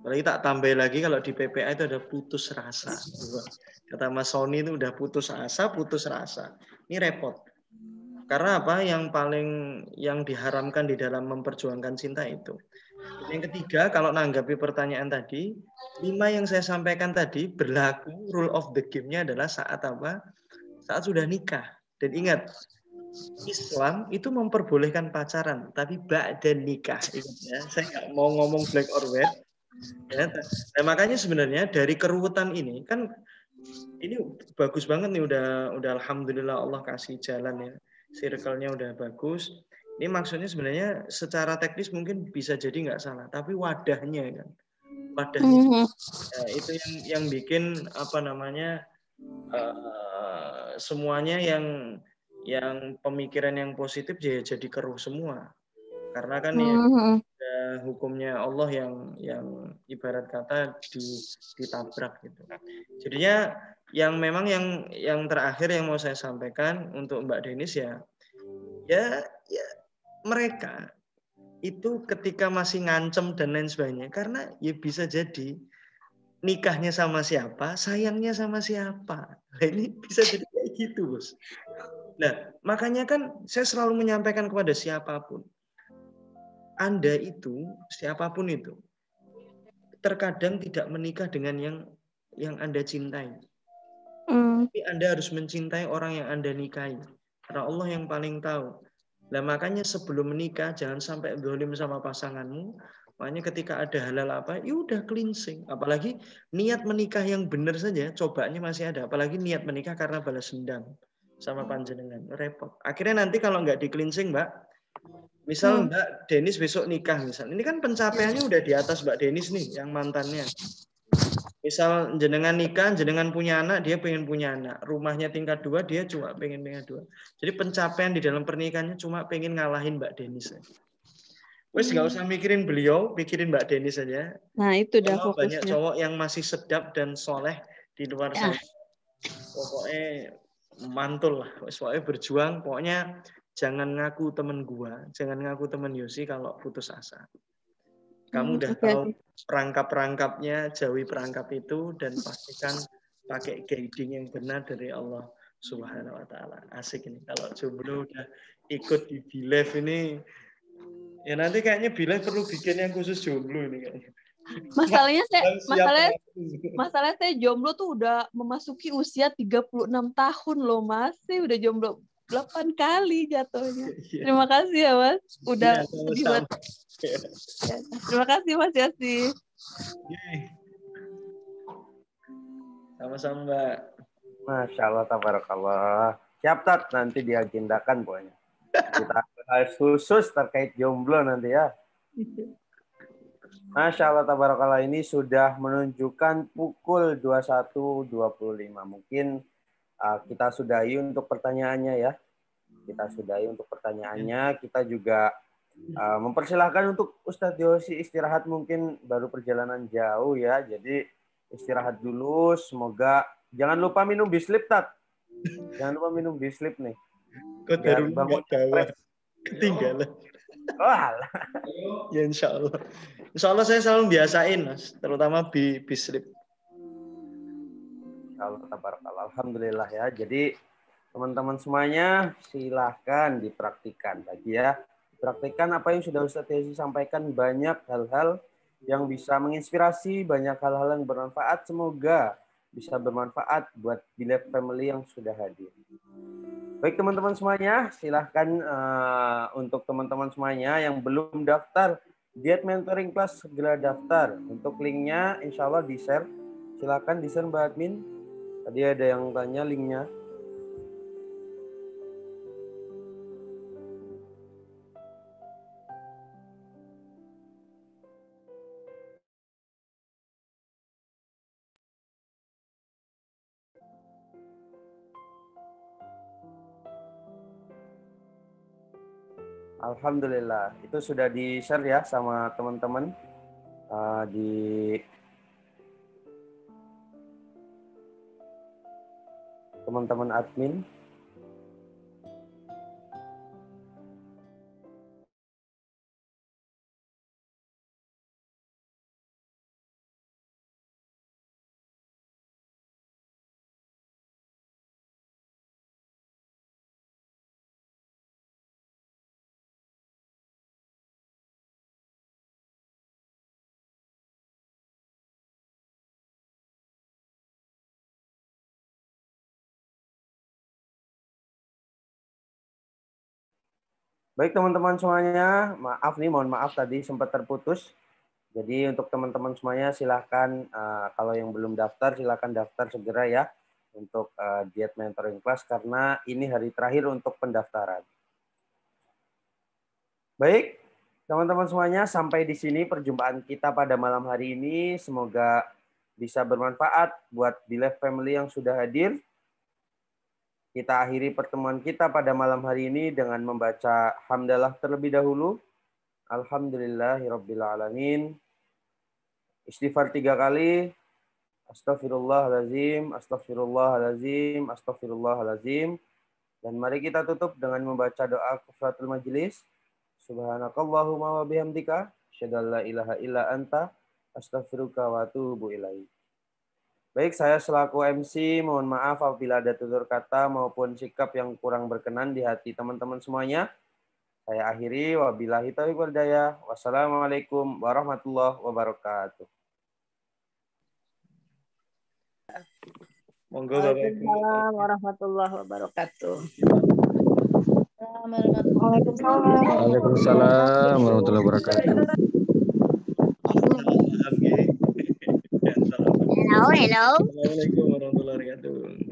Apalagi tak tambah lagi kalau di PPA itu ada putus rasa. Kata Mas Sony itu udah putus asa, putus rasa. Ini repot. Karena apa? Yang diharamkan di dalam memperjuangkan cinta itu. Yang ketiga, kalau nanggapi pertanyaan tadi, 5 yang saya sampaikan tadi berlaku, rule of the game-nya adalah saat apa? Saat sudah nikah. Dan ingat, Islam itu memperbolehkan pacaran, tapi ba'da nikah. Ingat ya, saya nggak mau ngomong black or white. Ya, nah, makanya sebenarnya dari keruwetan ini, kan ini bagus banget nih, udah alhamdulillah Allah kasih jalan ya. Circle-nya udah bagus. Ini maksudnya sebenarnya secara teknis mungkin bisa jadi nggak salah, tapi wadahnya kan, wadahnya itu yang bikin apa namanya semuanya yang pemikiran yang positif jadi keruh semua, karena kan ya hukumnya Allah yang ibarat kata ditabrak gitu. Jadinya yang memang yang terakhir yang mau saya sampaikan untuk Mbak Denis ya mereka itu ketika masih ngancem dan lain sebagainya, karena ya bisa jadi nikahnya sama siapa, sayangnya sama siapa. Nah, ini bisa jadi kayak gitu, Bos. Nah, makanya kan saya selalu menyampaikan kepada siapapun, Anda itu, siapapun itu, terkadang tidak menikah dengan yang Anda cintai. Tapi Anda harus mencintai orang yang Anda nikahi. Karena Allah yang paling tahu. Nah, makanya sebelum menikah jangan sampai zalim sama pasanganmu. Makanya ketika ada halal apa, ya udah cleansing. Apalagi niat menikah yang benar saja, cobaannya masih ada. Apalagi niat menikah karena balas dendam sama panjenengan, repot. Akhirnya nanti kalau nggak di cleansing, Mbak, misal Mbak Denis besok nikah misal, ini kan pencapaiannya udah di atas Mbak Denis nih, yang mantannya. Misal jenengan nikah, jenengan punya anak, dia pengen punya anak. Rumahnya tingkat 2, dia cuma pengen tingkat 2. Jadi pencapaian di dalam pernikahannya cuma pengen ngalahin Mbak Denis. Wes nggak usah mikirin beliau, pikirin Mbak Denis saja. Nah, itu dah Kalau banyak fokusnya. cowok yang masih sedap dan soleh di luar sana. Pokoknya mantul lah. Wes pokoknya berjuang. Pokoknya jangan ngaku temen gua, jangan ngaku temen Yosi kalau putus asa. Kamu udah tahu perangkap-perangkapnya, jauhi perangkap itu, dan pastikan pakai guiding yang benar dari Allah Subhanahu wa Ta'ala. Asik ini. Kalau jomblo udah ikut di Bilive ini, ya nanti kayaknya Bilive perlu bikin yang khusus jomblo ini kayaknya. Masalahnya saya jomblo tuh udah memasuki usia 36 tahun loh, masih udah jomblo 8 kali jatuhnya. Terima kasih ya, Mas. Udah dibuat. Terima kasih Mas Yasi. Sama-sama Mbak. Masya Allah, tabarakallah. Siap Tat, nanti diagendakan pokoknya. Kita bahas khusus terkait jomblo nanti ya. Masya Allah, tabarakallah, ini sudah menunjukkan pukul 21.25. Mungkin kita sudahi untuk pertanyaannya ya. Kita sudahi untuk pertanyaannya. Kita juga mempersilahkan untuk Ustadz Yosi istirahat, mungkin baru perjalanan jauh ya. Jadi istirahat dulu. Semoga jangan lupa minum bislip Tat. Jangan lupa minum bislip nih. Biar bangun ketinggalan. Oh, ya insya Allah. Insya Allah saya selalu biasain Mas, terutama bislip. Alhamdulillah ya. Jadi teman-teman semuanya silahkan dipraktikkan lagi ya. Praktikkan apa yang sudah Ustadz Yosi sampaikan, banyak hal-hal yang bisa menginspirasi, banyak hal-hal yang bermanfaat. Semoga bisa bermanfaat buat Bilive Family yang sudah hadir. Baik teman-teman semuanya, silahkan untuk teman-teman semuanya yang belum daftar Diet Mentoring Class, segera daftar. Untuk linknya insya Allah di-share. Silahkan di-share Mbak Admin. Tadi ada yang tanya linknya. Alhamdulillah, itu sudah di-share ya sama teman-teman di teman-teman admin. Baik teman-teman semuanya, maaf nih, mohon maaf tadi sempat terputus. Jadi untuk teman-teman semuanya silahkan kalau yang belum daftar silahkan daftar segera ya untuk Diet Mentoring Class, karena ini hari terakhir untuk pendaftaran. Baik teman-teman semuanya, sampai di sini perjumpaan kita pada malam hari ini. Semoga bisa bermanfaat buat Bilive Family yang sudah hadir. Kita akhiri pertemuan kita pada malam hari ini dengan membaca hamdalah terlebih dahulu. Alhamdulillahirrabbilalamin. Istighfar 3 kali. Astaghfirullahaladzim, astaghfirullahaladzim, astaghfirullahaladzim. Dan mari kita tutup dengan membaca doa kafaratul majelis. Subhanakallahumma wa bihamdika, asyhadu an la ilaha illa anta, astaghfiruka wa atubu ilaik. Baik, saya selaku MC mohon maaf apabila ada tutur kata maupun sikap yang kurang berkenan di hati teman-teman semuanya. Saya akhiri, wabillahi taufiq wal hidayah. Wassalamualaikum warahmatullahi wabarakatuh. Monggo Bapak Ibu. Waalaikumsalam warahmatullahi wabarakatuh. Waalaikumsalam warahmatullahi wabarakatuh. Salam, nggih. Dan salam. Hello. Assalamualaikum warahmatullahi wabarakatuh.